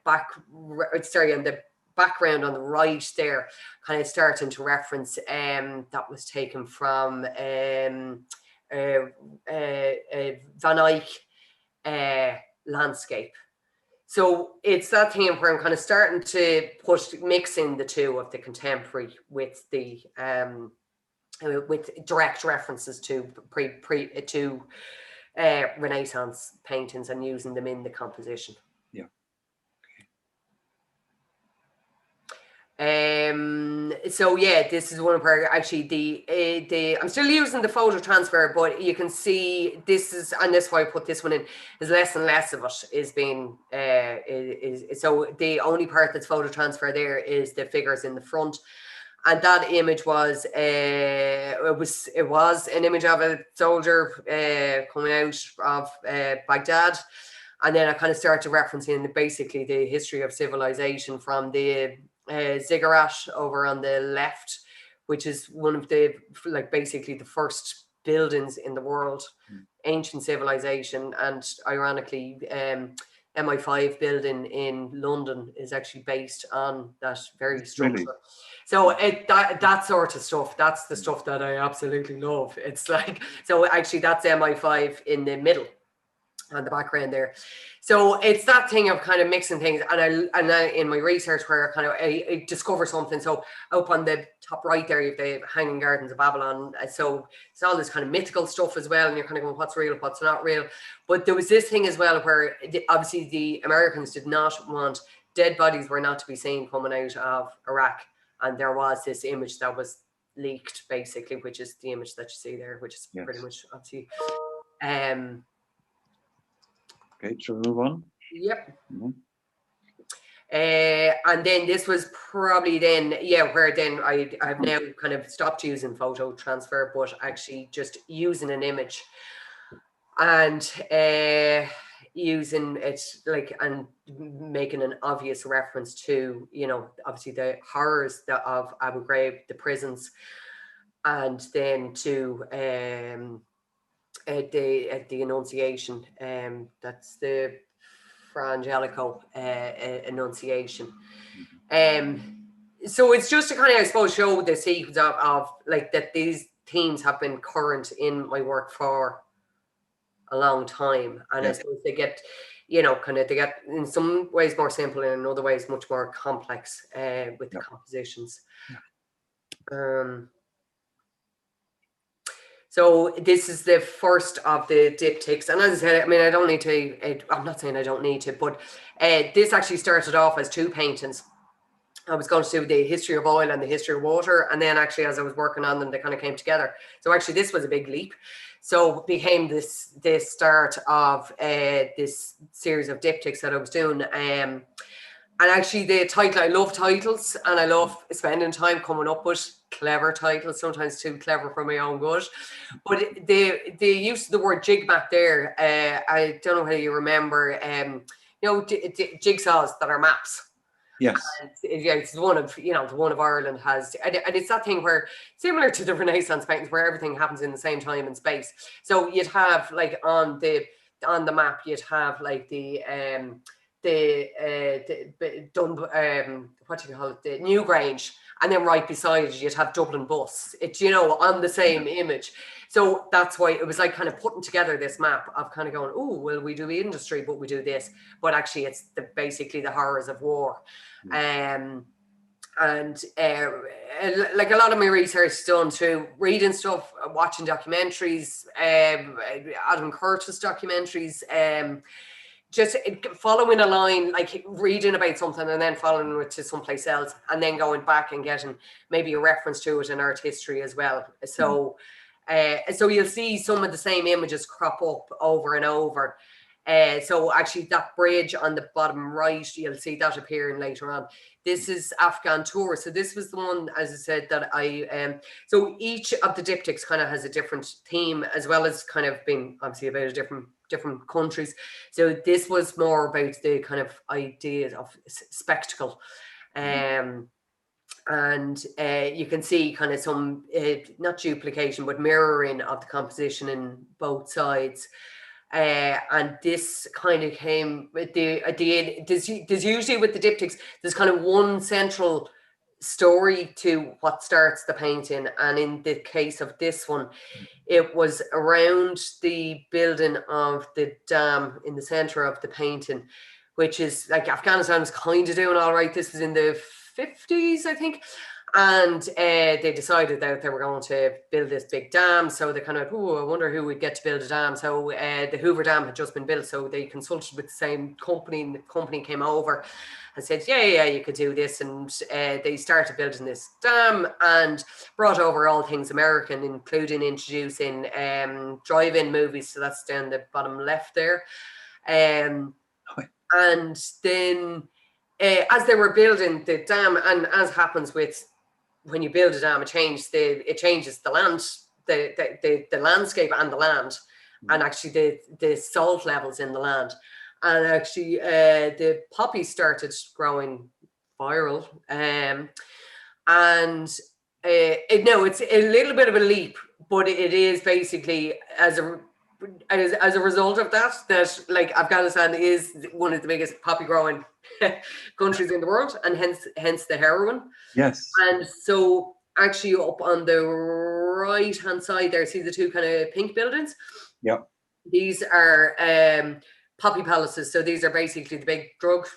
background on the right there, kind of starting to reference that was taken from Van Eyck landscape. So it's that thing where I'm kind of starting to mix in the two of the contemporary with the with direct references to Renaissance paintings and using them in the composition. So this is one where actually the I'm still using the photo transfer, but you can see this is, and that's why I put this one in, is less and less of it is being so the only part that's photo transfer there is the figures in the front. And that image was it was an image of a soldier coming out of Baghdad. And then I kind of started referencing basically the history of civilization from the ziggurat over on the left, which is one of the basically the first buildings in the world, ancient civilization. And ironically, MI5 building in London is actually based on that very structure. Really? So that sort of stuff, that's the stuff that I absolutely love. It's like, so actually that's MI5 in the middle on the background there. So it's that thing of kind of mixing things, and I in my research where I discover something. So up on the top right there, you have the Hanging Gardens of Babylon. So it's all this kind of mythical stuff as well, and you're kind of going, what's real, what's not real. But there was this thing as well where obviously the Americans did not want, dead bodies were not to be seen coming out of Iraq, and there was this image that was leaked basically, which is the image that you see there, which is pretty much obviously Okay, shall we move on? Yep. And then this was probably then, yeah, where then I've now kind of stopped using photo transfer, but actually just using an image and using it like, and making an obvious reference to, you know, obviously the horrors of Abu Ghraib, the prisons, and then to the Annunciation. That's the Fra Angelico Annunciation. So it's just to kind of, I suppose, show the sequence of like that these themes have been current in my work for a long time, and I suppose they get, you know, kind of, they get in some ways more simple and in other ways much more complex with the compositions. So this is the first of the diptychs, and as I said, I mean, I don't need to, I'm not saying I don't need to, but this actually started off as 2 paintings. I was going to do the history of oil and the history of water, and then actually as I was working on them, they kind of came together. So actually this was a big leap. So it became this start of this series of diptychs that I was doing. And actually the title, I love titles, and I love spending time coming up with clever titles, sometimes too clever for my own good. But the use of the word jigmap there, I don't know how you remember, you know, jigsaws that are maps. Yes. And it's one of, you know, the one of Ireland has, and it's that thing where, similar to the Renaissance paintings, where everything happens in the same time and space. So you'd have like on the map, you'd have like the what do you call it, the Newgrange, and then right beside it you'd have Dublin Bus. It's, you know, on the same image. So that's why it was like kind of putting together this map of kind of going, oh, well, we do industry, but we do this, but actually it's basically the horrors of war. And like a lot of my research is done through reading stuff, watching documentaries, Adam Curtis documentaries, just following a line, like reading about something and then following it to someplace else, and then going back and getting maybe a reference to it in art history as well. So so you'll see some of the same images crop up over and over. So actually that bridge on the bottom right, you'll see that appearing later on. This is Afghan Tour. So this was the one, as I said, that I, so each of the diptychs kind of has a different theme, as well as kind of being obviously about different countries. So this was more about the kind of idea of spectacle. And you can see kind of some, not duplication, but mirroring of the composition in both sides. And this kind of came with there's usually with the diptychs, there's kind of one central story to what starts the painting. And in the case of this one, it was around the building of the dam in the center of the painting, which is like Afghanistan was kind of doing all right. This was in the 50s, I think. And they decided that they were going to build this big dam. So they kind of, oh, I wonder who would get to build a dam. So the Hoover Dam had just been built. So they consulted with the same company, and the company came over and said, yeah, you could do this. And they started building this dam and brought over all things American, including introducing drive-in movies. So that's down the bottom left there. And then as they were building the dam, and as happens with when you build a dam, it changes the land, the landscape and the land, and actually the salt levels in the land. And actually the poppies started growing viral. And it's a little bit of a leap, but it is basically as a result of that like Afghanistan is one of the biggest poppy growing countries in the world, and hence the heroin. Yes. And so actually up on the right hand side there, see the two kind of pink buildings? Yeah. These are poppy palaces. So these are basically the big drug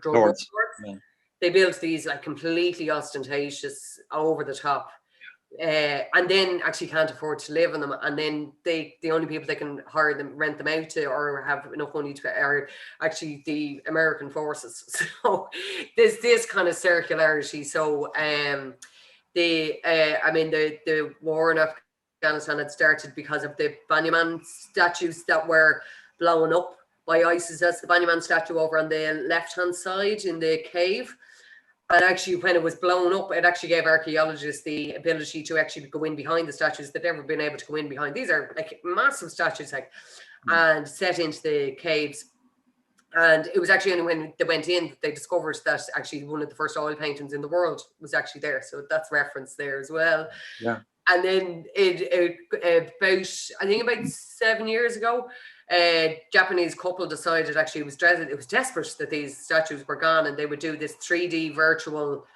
lords. Yeah. They built these like completely ostentatious, over the top. And then actually can't afford to live in them, and then the only people that can rent them out to or have enough money to are actually the American forces. So there's this kind of circularity. So the war in Afghanistan had started because of the Biennial statues that were blown up by ISIS. That's the Banyaman statue over on the left-hand side in the cave. And actually, when it was blown up, it actually gave archaeologists the ability to actually go in behind the statues. They'd never been able to go in behind. These are like massive statues, like, and set into the caves. And it was actually only when they went in that they discovered that actually one of the first oil paintings in the world was actually there. So that's referenced there as well. Yeah. And then about 7 years ago, a Japanese couple decided actually it was desperate that these statues were gone, and they would do this 3D virtual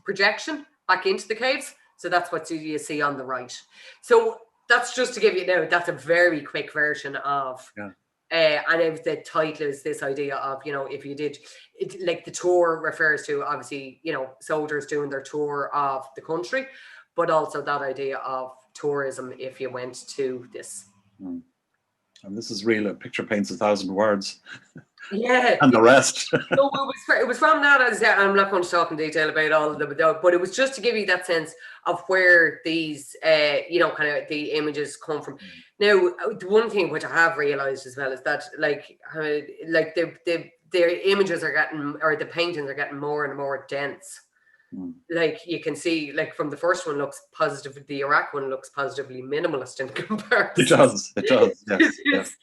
projection back into the caves. So that's what you see on the right. So that's just to give you that's a very quick version of. Yeah. And the title is this idea of, if you did it, like the tour refers to obviously, soldiers doing their tour of the country, but also that idea of tourism if you went to this. And this is real. A picture paints 1,000 words. Yeah. And the rest. So it was from that. As I said, I'm not going to talk in detail about all of them, but it was just to give you that sense of where these, kind of the images come from. Now, the one thing which I have realized as well is that, the images are getting, or the paintings are getting more and more dense. Like you can see, like from the first one looks positive, the Iraq one looks positively minimalist in comparison. It does. Yes.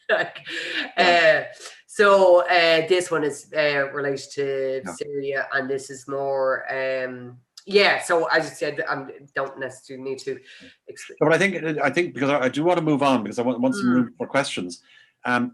So this one is related to Syria, and this is more so as you said, I don't necessarily need to explain. But I think because I do want to move on, because I want some room for questions. Are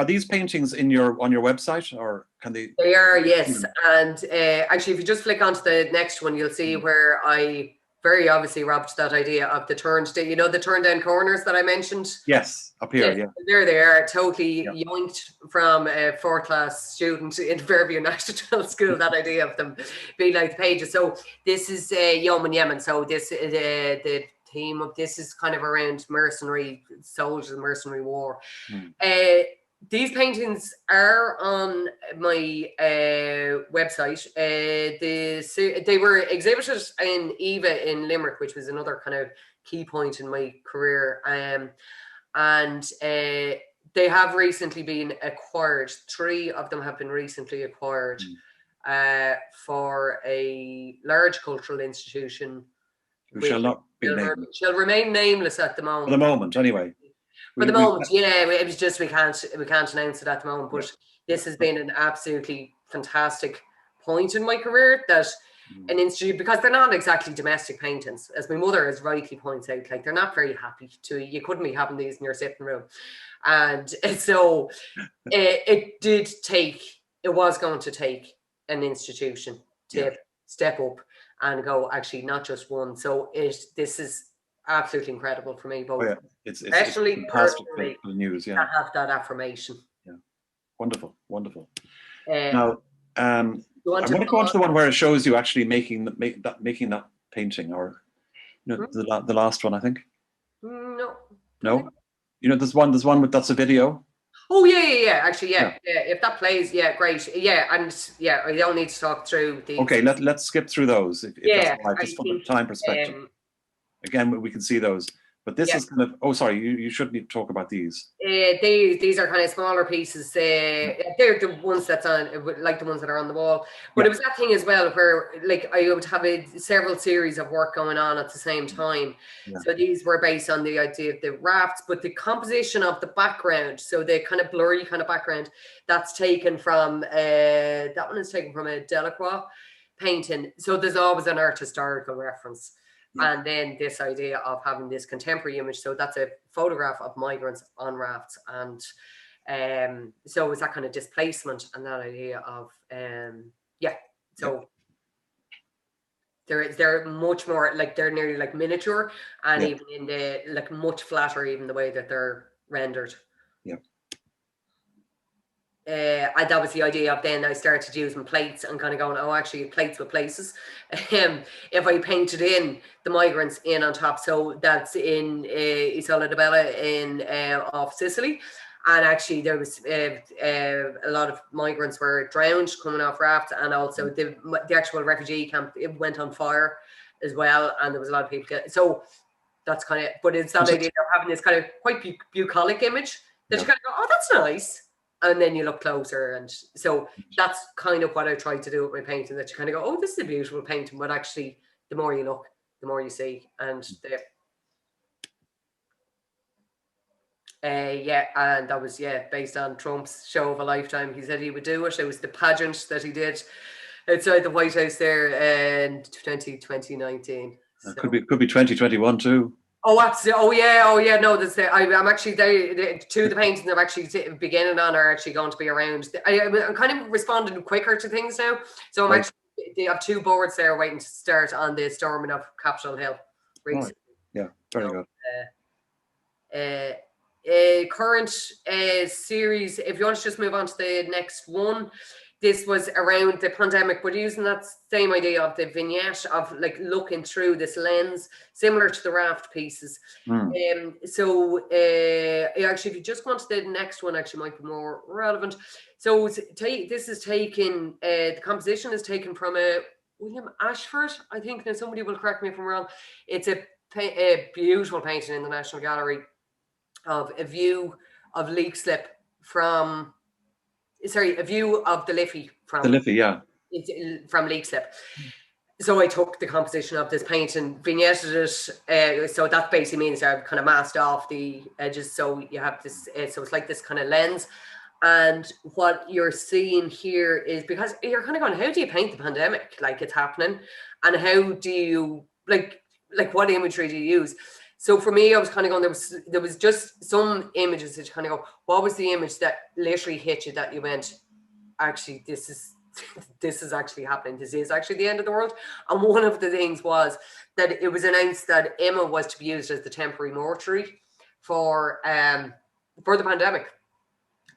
these paintings on your website, or can they? They are, yes. And actually, if you just flick onto the next one, you'll see where I very obviously robbed that idea of the turned down corners that I mentioned. Yes, up here. Yeah, they're there, totally yoinked from a 4th class student in Fairview National School. That idea of them being like the pages. So this is Yom and Yemen. So this is the theme of this is kind of around mercenary soldiers, mercenary war. These paintings are on my website. They were exhibited in EVA in Limerick, which was another kind of key point in my career. And they have recently been acquired. 3 of them have been recently acquired for a large cultural institution. Who shall not be named. Shall remain nameless at the moment. For the moment, anyway. For the moment, it was just we can't announce it at the moment. But this has been an absolutely fantastic point in my career that an institute, because they're not exactly domestic paintings, as my mother has rightly points out, like they're not very happy to. You couldn't be having these in your sitting room, and so it was going to take an institution to step up and go, actually not just one. So this is absolutely incredible for me, both. It's especially personally news. to have that affirmation. Wonderful. Now, I want to go on to the one where it shows you actually making that painting, or the last one, I think. No. There's one that's a video. Oh yeah. Actually, yeah. If that plays, great. I don't need to talk through these. Okay, let's skip through those. If that's all right, just from a time perspective. Again, we can see those. But this is kind of, you shouldn't need to talk about these. These are kind of smaller pieces. They're the ones that's on, like the ones that are on the wall. But it was that thing as well where, like, I would have several series of work going on at the same time. So these were based on the idea of the rafts, but the composition of the background, so the kind of blurry kind of background, that's taken from, that one is taken from a Delacroix painting. So there's always an art historical reference. And then this idea of having this contemporary image. So that's a photograph of migrants on rafts. And so it's that kind of displacement and that idea of, so they're much more, like they're nearly like miniature, and even in the, like much flatter, even the way that they're rendered. And that was the idea of then I started using plates and kind of going, actually plates with places. If I painted in the migrants in on top, so that's in Isola di Bella in off Sicily, and actually there was a lot of migrants were drowned coming off rafts, and also the actual refugee camp, it went on fire as well, and there was a lot of people so that's kind of, but it's that idea of having this kind of quite bucolic image that you kind of go, oh, that's nice. And then you look closer. And so that's kind of what I try to do with my painting, that you kind of go, oh, this is a beautiful painting. But actually, the more you look, the more you see. And and that was, based on Trump's show of a lifetime. He said he would do it. It was the pageant that he did outside the White House there in 2019. So. Could be 2021 too. Oh, absolutely. Oh, yeah. No, I'm actually there. Two of the paintings I'm actually beginning on are actually going to be around. I'm kind of responding quicker to things now. So I have 2 boards there waiting to start on the storming of Capitol Hill. Right. Yeah, very good. Current series, if you want to just move on to the next one, this was around the pandemic, but using that same idea of the vignette of like looking through this lens, similar to the raft pieces. So actually, if you just go on to the next one, actually might be more relevant. So this is taken, the composition is taken from William Ashford, I think. Now somebody will correct me if I'm wrong. It's a beautiful painting in the National Gallery of a view of Leixlip from... Sorry, a view of the Liffey from from Leixlip. So I took the composition of this painting, vignetted it. So that basically means I've kind of masked off the edges. So you have this, so it's like this kind of lens. And what you're seeing here is, because you're kind of going, how do you paint the pandemic? Like it's happening. And how do you, like what imagery do you use? So for me, I was kind of going, there was just some images that you kind of go, what was the image that literally hit you, that you went, actually, this is actually happening. This is actually the end of the world. And one of the things was that it was announced that Emma was to be used as the temporary mortuary for the pandemic.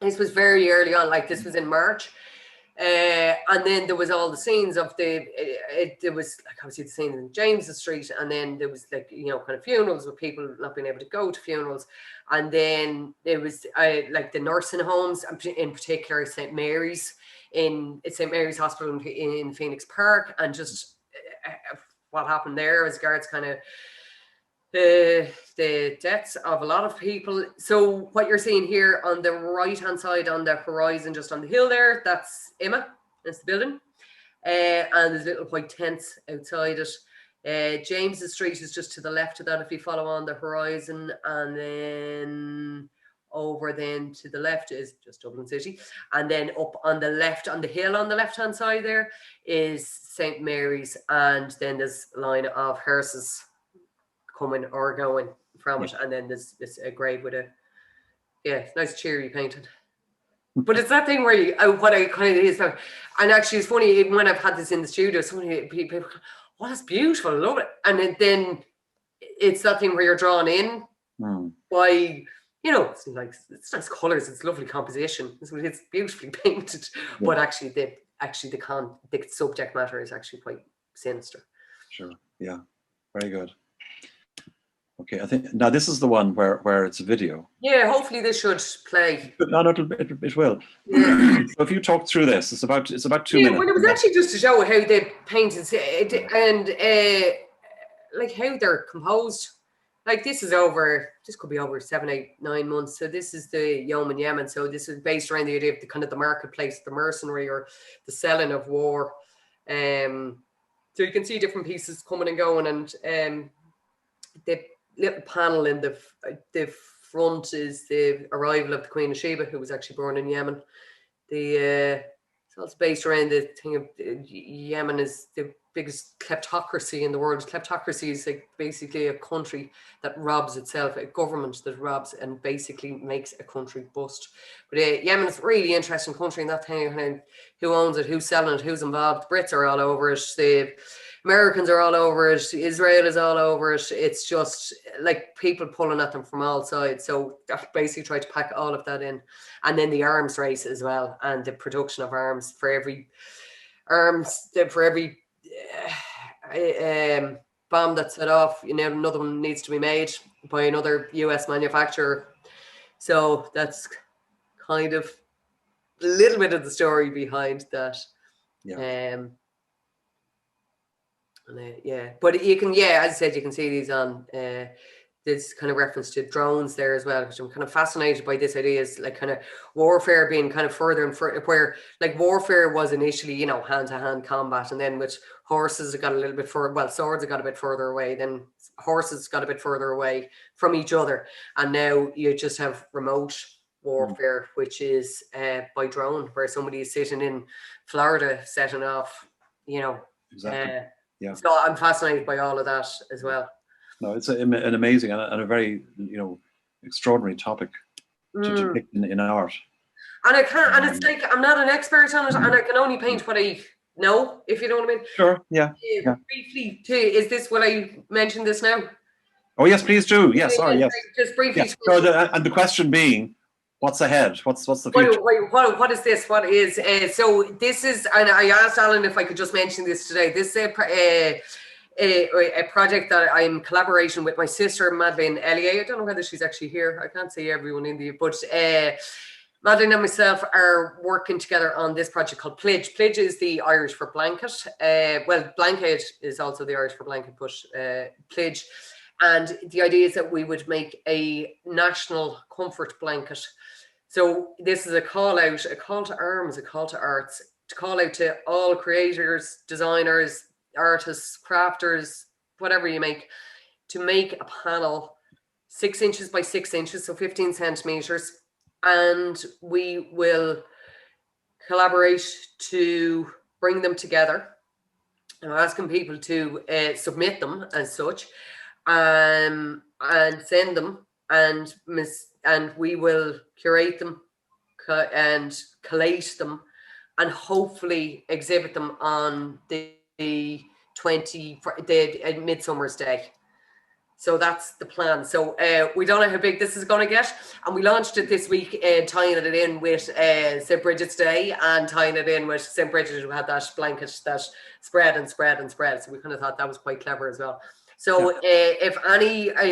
This was very early on, like this was in March. And then there was all the scenes of there was like obviously the scenes in James's Street, and then there was like, you know, kind of funerals with people not being able to go to funerals, and then there was like the nursing homes, in particular St. Mary's Hospital in Phoenix Park, and just what happened there as regards kind of the deaths of a lot of people. So what you're seeing here on the right hand side on the horizon, just on the hill there, that's Emma, that's the building, and there's little white tents outside it. James's Street is just to the left of that if you follow on the horizon, and then over then to the left is just Dublin City, and then up on the left, on the hill on the left hand side there is St. Mary's, and then there's a line of hearses coming or going from it, and then there's a grave with nice cheery painting. But it's that thing where you, what I kind of is, and actually it's funny, even when I've had this in the studio, so many people, oh, that's beautiful, I love it, and then it's that thing where you're drawn in by, you know, it's like, it's nice colours, it's lovely composition, it's beautifully painted, but actually the subject matter is actually quite sinister. Sure, yeah, very good. Okay, I think now this is the one where it's a video. Yeah, hopefully this should play. No, it will. Yeah. So if you talk through this, it's about 2 minutes. Well, it was actually just to show how they painted and like how they're composed. Like this could be over 7, 8, 9 months. So this is the Yom in Yemen. So this is based around the idea of the kind of the marketplace, the mercenary or the selling of war. So you can see different pieces coming and going, and the little panel in the front is the arrival of the Queen of Sheba, who was actually born in Yemen. It's also based around the thing of Yemen is the biggest kleptocracy in the world. Kleptocracy is like basically a country that robs itself, a government that robs and basically makes a country bust. But Yemen is a really interesting country in that thing, who owns it, who's selling it, who's involved. The Brits are all over it. The Americans are all over it. Israel is all over it. It's just like people pulling at them from all sides. So I basically tried to pack all of that in. And then the arms race as well, and the production of arms for every bomb that's set off, you know, another one needs to be made by another US manufacturer. So that's kind of a little bit of the story behind that. But you can, as I said, you can see these on this kind of reference to drones there as well, which I'm kind of fascinated by. This idea is like kind of warfare being kind of further and further, where like warfare was initially, you know, hand-to-hand combat, and then with horses it got a little bit further, well, swords it got a bit further away, then horses got a bit further away from each other, and now you just have remote warfare, which is by drone, where somebody is sitting in Florida setting off, you know. Exactly. So I'm fascinated by all of that as well. No, it's an amazing and a very, you know, extraordinary topic to depict in art. And I can't, and it's like I'm not an expert on it, and I can only paint what I know, if you know what I mean. Sure. Yeah. Briefly, is this what I mentioned this now? Oh yes, please do. Yes. Sorry. Yes. Just briefly. Yeah. So and the question being, what's ahead? What's the future? What is this? What is so? This is, and I asked Alan if I could just mention this today. This is a project that I'm collaboration with my sister Madeleine Elliot. I don't know whether she's actually here. I can't see everyone in the, but Madeleine and myself are working together on this project called Pledge. Pledge is the Irish for blanket. Well, blanket is also the Irish for blanket, but Pledge. And the idea is that we would make a national comfort blanket. So this is a call out, a call to arms, a call to arts, to call out to all creators, designers, artists, crafters, whatever you make, to make a panel 6 inches by 6 inches, so 15 centimeters. And we will collaborate to bring them together. I'm asking people to submit them as such, and send them, and we will curate them and collate them, and hopefully exhibit them on the Midsummer's Day. So that's the plan. So we don't know how big this is going to get, and we launched it this week, tying it in with St. Bridget's Day, and tying it in with St. Bridget, who had that blanket that spread and spread and spread. So we kind of thought that was quite clever as well. So if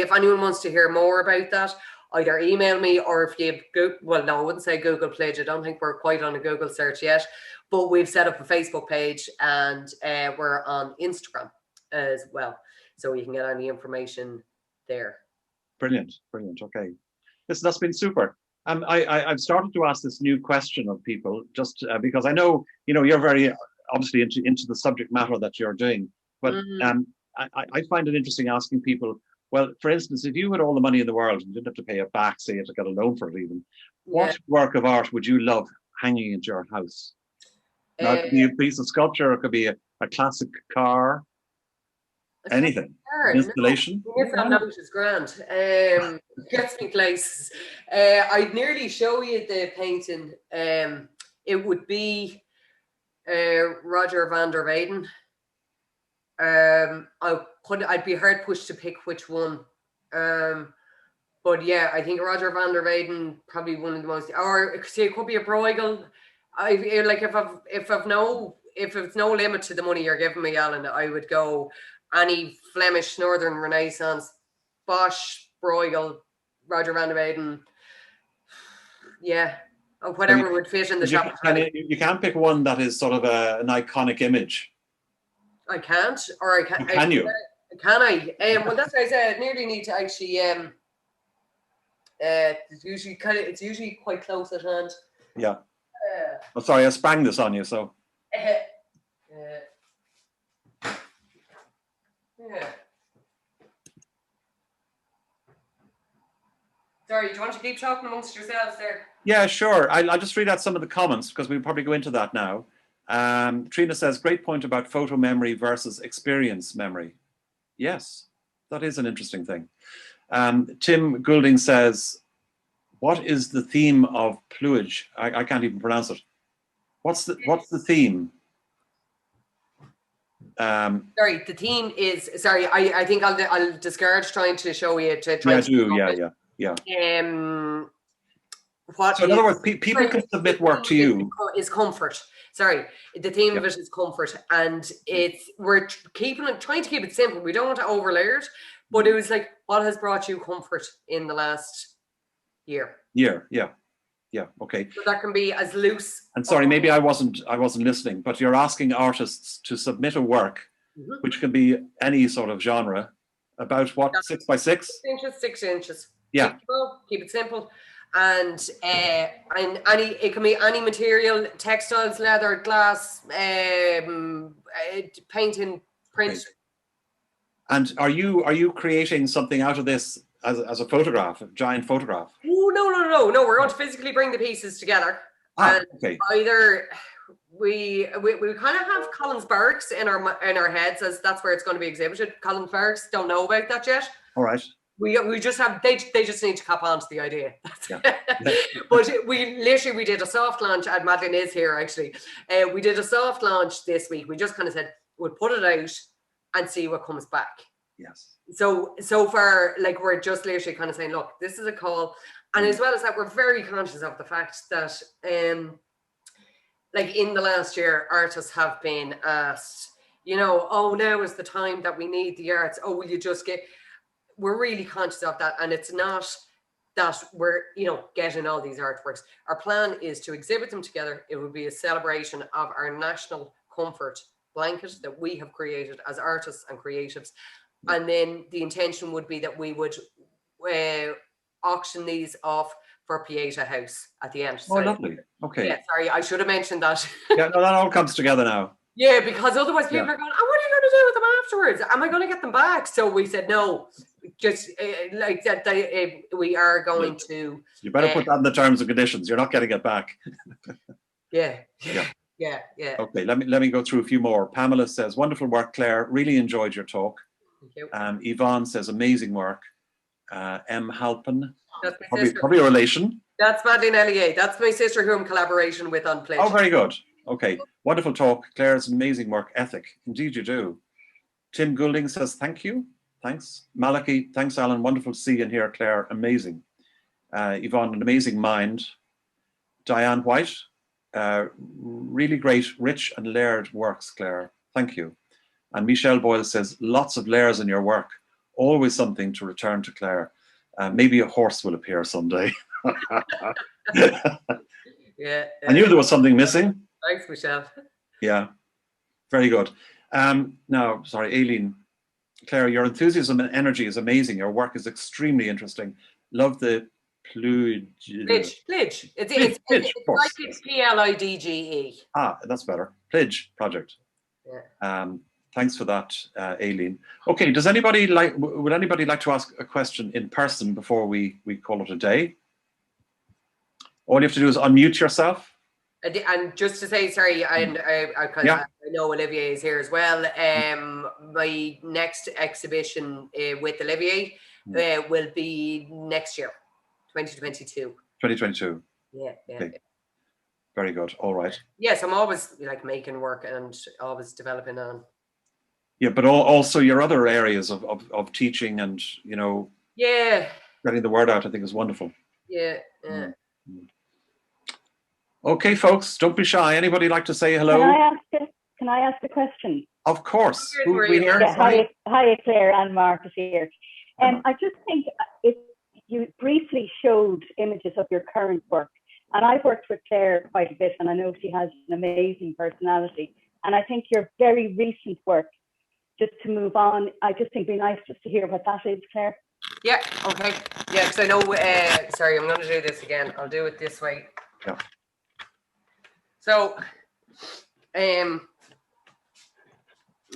anyone wants to hear more about that, either email me, or if you well, no, I wouldn't say Google Pledge. I don't think we're quite on a Google search yet, but we've set up a Facebook page, and we're on Instagram as well, so you can get any information there. Brilliant. Okay, listen, that's been super. I've started to ask this new question of people, just because I know, you know, you're very obviously into the subject matter that you're doing, but I find it interesting asking people, well, for instance, if you had all the money in the world and you didn't have to pay it back, say you had to get a loan for it even, what work of art would you love hanging into your house? Now, it could be a piece of sculpture, it could be a classic car, anything. Installation. No. That note is grand. Gets me places. I'd nearly show you the painting. It would be Roger van der Weyden. I'd be hard pushed to pick which one. But yeah, I think Roger van der Weyden, probably one of the most, or see, it could be a Bruegel. I like if it's no limit to the money you're giving me, Alan, I would go any Flemish Northern Renaissance, Bosch, Bruegel, Roger van der Weyden. Yeah, whatever would fit in the shop. You can't pick one that is sort of an iconic image. I can't, or I can. Can you? Can I? Well, that's what I said. I nearly need to actually. It's usually quite close at hand. Yeah. Oh, sorry, I sprang this on you. So. Yeah. Sorry, do you want to keep talking amongst yourselves there? Yeah, sure. I'll just read out some of the comments, because we'll probably go into that now. Trina says, great point about photo memory versus experience memory. Yes, that is an interesting thing. Tim Goulding says, what is the theme of Pluage? I can't even pronounce it. What's the theme? Sorry, the theme is, sorry, I think I'll discourage trying to show you to try. Yeah. What so in other words, people can submit work to you. Is comfort. Sorry, the theme of it is comfort, and we're trying to keep it simple. We don't want to overlay it, but it was like, what has brought you comfort in the last year? Yeah, okay. So that can be as loose. And sorry, maybe I wasn't listening, but you're asking artists to submit a work, which can be any sort of genre, About what, 6 by 6? 6 inches. Yeah. Keep it simple. And any, it can be any material, textiles, leather, glass, painting, print. Okay. And are you creating something out of this as a photograph, a giant photograph? Oh, no. We're going to physically bring the pieces together. Okay. Either we kind of have Colin's Barracks in our heads, as that's where it's going to be exhibited. Colin's Barracks, don't know about that yet. All right. We just have, they just need to cop on to the idea. Yeah. But we did a soft launch, and Madeline is here actually. We did a soft launch this week. We just kind of said we'll put it out and see what comes back. Yes. So far, like, we're just literally kind of saying, look, this is a call. And as well as that, we're very conscious of the fact that like in the last year, artists have been asked, you know, oh, now is the time that we need the arts. Oh, will you just get... We're really conscious of that, and it's not that we're, you know, getting all these artworks. Our plan is to exhibit them together. It would be a celebration of our national comfort blanket that we have created as artists and creatives. And then the intention would be that we would auction these off for Pieta House at the end. Oh, lovely. Okay. Yeah, sorry, I should have mentioned that. Yeah, no, that all comes together now. Yeah, because otherwise people are going, oh, what are you going to do with them afterwards? Am I going to get them back? So we said, no, just like that, we are going to... You better put that in the terms and conditions. You're not getting it back. Yeah. Okay, let me go through a few more. Pamela says, wonderful work, Claire. Really enjoyed your talk. Thank you. Yvonne says, amazing work. M. Halpin, that's my sister. Probably a relation. That's Madeline Elliot. That's my sister who I'm in collaboration with on Pledge. Oh, very good. Okay, wonderful talk. Claire's amazing work ethic. Indeed you do. Tim Goulding says, thank you. Thanks. Malachy, thanks, Alan. Wonderful to see you and hear Claire. Amazing. Yvonne, an amazing mind. Diane White, really great, rich and layered works, Claire. Thank you. And Michelle Boyle says, lots of layers in your work. Always something to return to, Claire. Maybe a horse will appear someday. Yeah. I knew there was something missing. Thanks, Michelle. Yeah, very good. Now, sorry, Aileen. Claire, your enthusiasm and energy is amazing. Your work is extremely interesting. Love the Plidge. It's like it's Plidge. Ah, that's better. Plidge project. Yeah. Thanks for that, Aileen. Okay, would anybody like to ask a question in person before we call it a day? All you have to do is unmute yourself. And just to say, sorry, I know Olivier is here as well. My next exhibition with Olivier will be next year, 2022. 2022. Yeah. Okay. Very good. All right. Yes, I'm always like making work and always developing on. Yeah, but also your other areas of teaching and, you know, getting the word out, I think is wonderful. Yeah. Okay, folks, don't be shy. Anybody like to say hello? Can I ask a question? Of course. Who are we here? Yeah, hi, Claire and Mark is here. I just think if you briefly showed images of your current work, and I've worked with Claire quite a bit, and I know she has an amazing personality. And I think your very recent work, just to move on, I just think it'd be nice just to hear what that is, Claire. Yeah, okay. Yeah, because I know, sorry, I'm going to do this again. I'll do it this way. Yeah. So,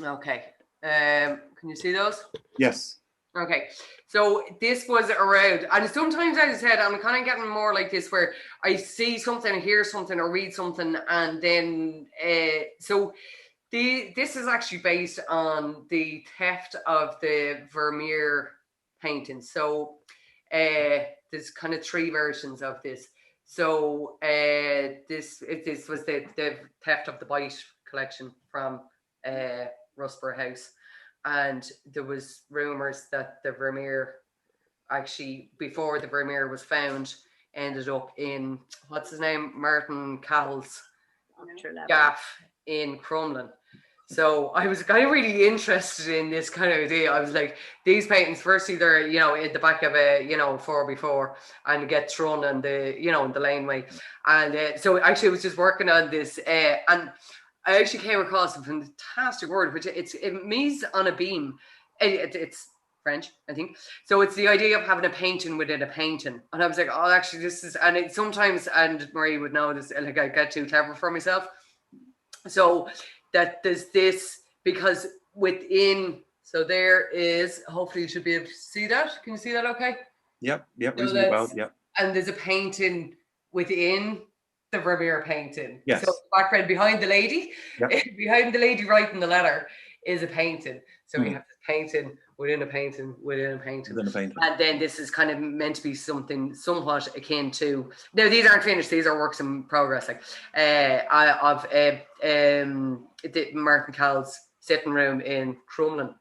okay. Can you see those? Yes. Okay. So this was around, and sometimes as I said, I'm kind of getting more like this where I see something, hear something, or read something, and then, this is actually based on the theft of the Vermeer painting. So there's kind of 3 versions of this. So this was the theft of the Bite collection from Rusper House, and there was rumours that the Vermeer, actually before the Vermeer was found, ended up in, what's his name, Martin Cahill's gaff in Crumlin. So I was kind of really interested in this kind of idea. I was like, these paintings, firstly, they're, you know, in the back of a, 4x4 and get thrown on the, in the laneway. And so actually I was just working on this and I actually came across a fantastic word, which it's mise on a beam. It's French, I think. So it's the idea of having a painting within a painting. And I was like, oh, actually, this is, and it sometimes, and Marie would know this, like I get too clever for myself. So that there's this, because within, so there is, hopefully you should be able to see that. Can you see that okay? Yep, So reasonably well, yep. And there's a painting within the Vermeer painting. Yes. So the background behind the lady, behind the lady writing the letter is a painting. So we have this painting within a painting within a painting. Within a painting. And then this is kind of meant to be something somewhat akin to, now these aren't finished, these are works in progress, like of Martin Cowell's sitting room in Crumlin.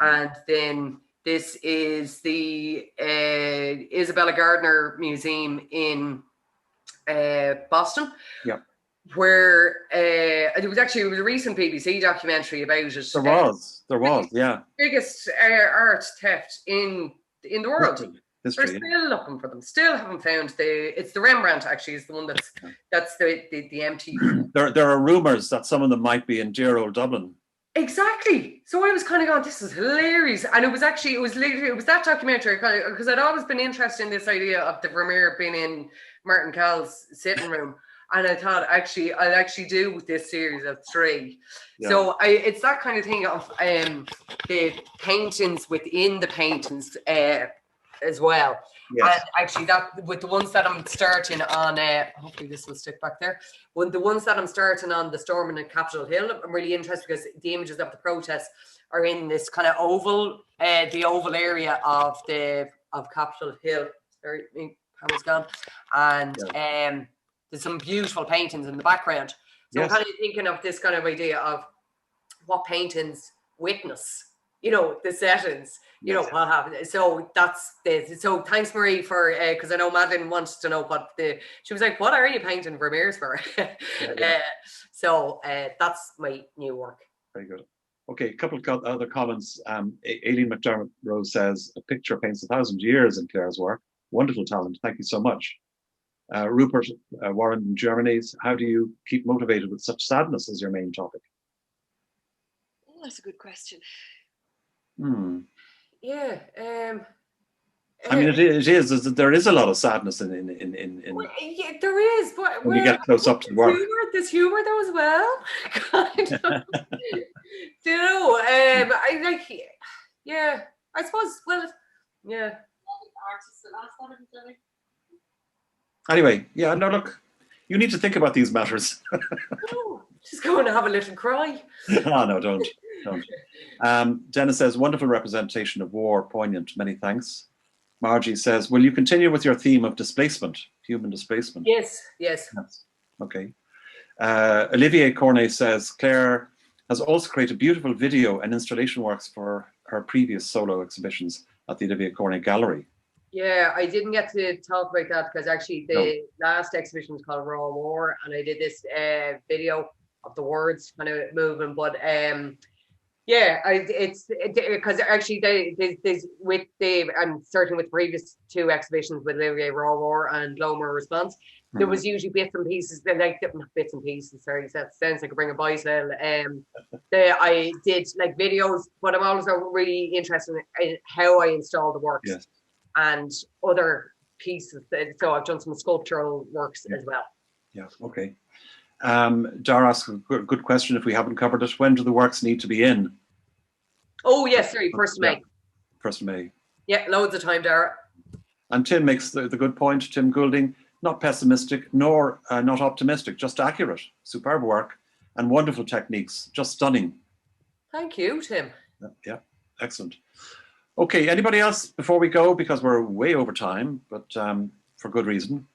And then this is the Isabella Gardner Museum in Boston. Yeah. Where it was a recent BBC documentary about it. There was, yeah. Biggest art theft in the world. History, They're still looking for them. Still haven't found it's the Rembrandt actually is the one that's the empty. There are rumours that some of them might be in dear old Dublin. Exactly. So I was kind of going, this is hilarious, and it was that documentary because I'd always been interested in this idea of the Vermeer being in Martin Cowell's sitting room. And I thought, I'll actually do this series of 3. Yeah. So it's that kind of thing of the paintings within the paintings as well. Yes. And actually, that with the ones that I'm starting on, hopefully this will stick back there. The ones that I'm starting on the storming at Capitol Hill, I'm really interested because the images of the protests are in this kind of oval, the oval area of Capitol Hill. Sorry, my camera's gone. And there's some beautiful paintings in the background. So I'm kind of thinking of this kind of idea of what paintings witness, the settings, what happened. So that's this. So thanks, Marie, for, because I know Madeline wants to know she was like, what are you painting Vermeers for? So that's my new work. Very good. Okay, a couple of other comments. Aileen McDermott Rose says, a picture paints 1,000 years in Claire's work. Wonderful talent. Thank you so much. Rupert Warren in Germany, how do you keep motivated with such sadness as your main topic? Oh, that's a good question. Yeah. I mean, there is a lot of sadness in yeah, there is, but when you get close up to the work. There's humor though as well. Kind of. I like, yeah, I suppose, well, yeah. Artists, the last one, anyway, yeah, no, look, you need to think about these matters. Oh, just going to have a little cry. Oh, no, don't. Dennis says, wonderful representation of war, poignant, many thanks. Margie says, will you continue with your theme of displacement, human displacement? Yes. Okay. Olivier Cornet says, Claire has also created beautiful video and installation works for her previous solo exhibitions at the Olivier Cornet Gallery. Yeah, I didn't get to talk about that because actually the last exhibition was called Raw War, and I did this video of the words kind of moving. But it's because actually there's with Dave and certainly with previous 2 exhibitions with Olivier Raw War and Glomer Response, there was usually bits and pieces. Like bits and pieces. Sorry, that sounds like a bring a bicycle. I did like videos, but I'm also really interested in how I install the works. Yes. And other pieces. So I've done some sculptural works as well. Yeah, okay. Dara asks a good question if we haven't covered it. When do the works need to be in? Oh, yes, sorry, 1st of May. 1st of May. Yeah, loads of time, Dara. And Tim makes the good point, Tim Goulding, not pessimistic nor not optimistic, just accurate. Superb work and wonderful techniques, just stunning. Thank you, Tim. Yeah, excellent. Okay, anybody else before we go, because we're way over time, but for good reason.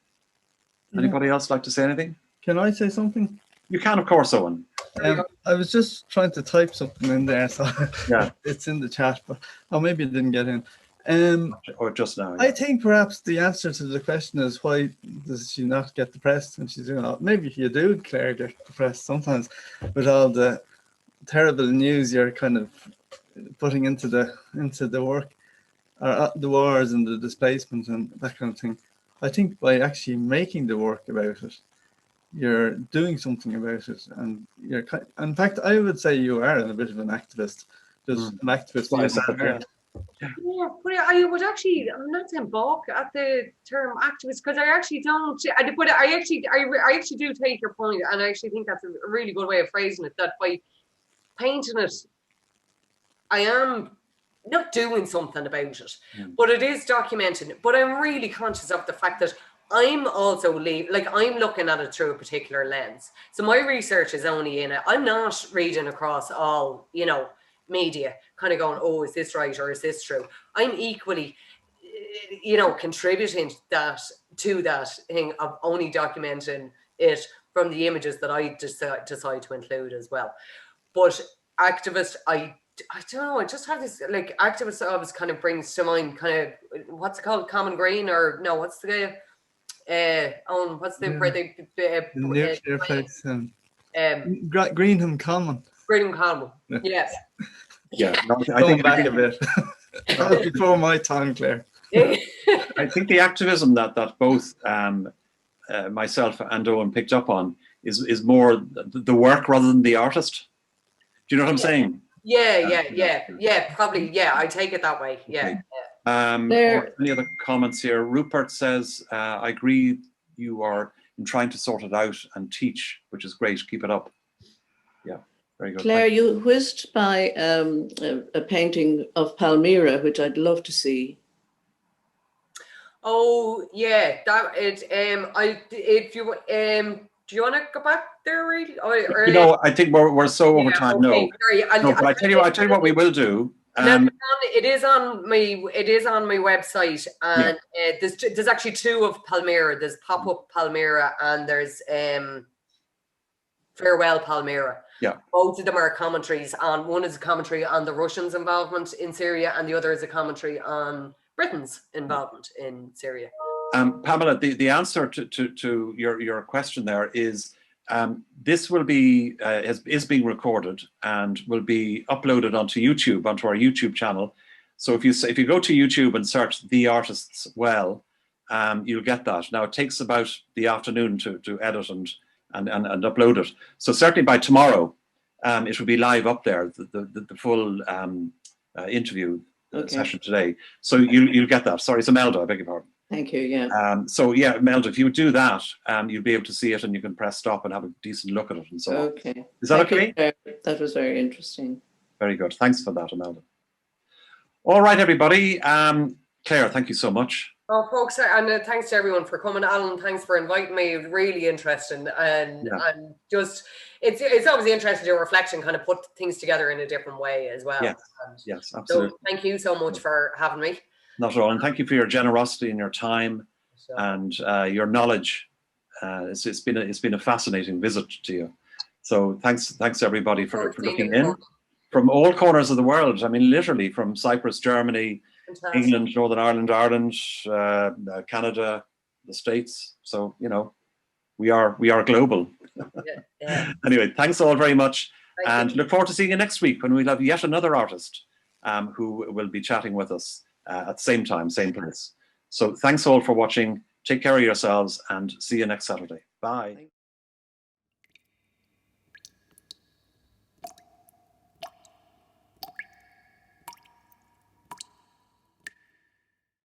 Anybody else like to say anything? Can I say something? You can, of course, Owen. I was just trying to type something in there, so yeah. It's in the chat, but maybe it didn't get in. Or just now. Yeah. I think perhaps the answer to the question is, why does she not get depressed when she's doing all? Maybe you do, Claire, get depressed sometimes with all the terrible news you're kind of putting into the work, or the wars and the displacement and that kind of thing. I think by actually making the work about it, you're doing something about it, and in fact, I would say you are a bit of an activist. There's an activist. Yeah, but I would actually, I'm not saying balk at the term activist because I actually don't. But I actually do take your point, and I actually think that's a really good way of phrasing it. That by painting it, I am not doing something about it, but it is documenting. But I'm really conscious of the fact that I'm also I'm looking at it through a particular lens. So my research is only in it. I'm not reading across all, media, kind of going, oh, is this right or is this true? I'm equally, contributing to that thing of only documenting it from the images that I decide to include as well. But activist, I don't know, I just have this, activist always kind of brings to mind kind of, what's it called, common green, or no, what's the where they nuclear place, Greenham Common. Greenham Common, yes. Yeah, no, I Going think back a bit. That was before my time, Claire. I think the activism that both myself and Owen picked up on is more the work rather than the artist. Do you know what I'm saying? Yeah, probably. Yeah, I take it that way. Yeah. Okay. Any other comments here? Rupert says, I agree you are trying to sort it out and teach, which is great. Keep it up. Yeah, very good. Claire, you whizzed by a painting of Palmyra, which I'd love to see. Oh yeah, that it. If you do you want to go back there, really? I think we're so over time. Okay, no, sorry. but I tell you what we will do. It is on my website, and there's actually two of Palmyra. There's Pop-Up Palmyra and there's Farewell Palmyra. Yeah. Both of them are commentaries on, one is a commentary on the Russians' involvement in Syria, and the other is a commentary on Britain's involvement in Syria. Pamela, the answer to your question there is this will be is being recorded and will be uploaded onto YouTube, onto our YouTube channel. So if you go to YouTube and search The Artists Well, you'll get that. Now it takes about the afternoon to edit and upload it. So certainly by tomorrow, it will be live up there, the full interview session today. So you'll get that. Sorry, it's Imelda, I beg your pardon. Thank you, yeah. So yeah, Imelda, if you do that, you'll be able to see it and you can press stop and have a decent look at it and so on. Okay. Is that okay? That was very interesting. Very good. Thanks for that, Imelda. All right, everybody. Claire, thank you so much. Oh, folks, and thanks to everyone for coming. Alan, thanks for inviting me. It was really interesting, and just it's always interesting to do a reflection, kind of put things together in a different way as well. Yes, absolutely. So thank you so much for having me. Not at all, and thank you for your generosity and your time and your knowledge. It's been a fascinating visit to you. So thanks everybody for looking in from all corners of the world. I mean, literally from Cyprus, Germany, England, Northern Ireland, Canada, the States. So we are global. Anyway, thanks all very much, and look forward to seeing you next week when we'll have yet another artist who will be chatting with us at the same time, same place. So thanks all for watching. Take care of yourselves and see you next Saturday. Bye.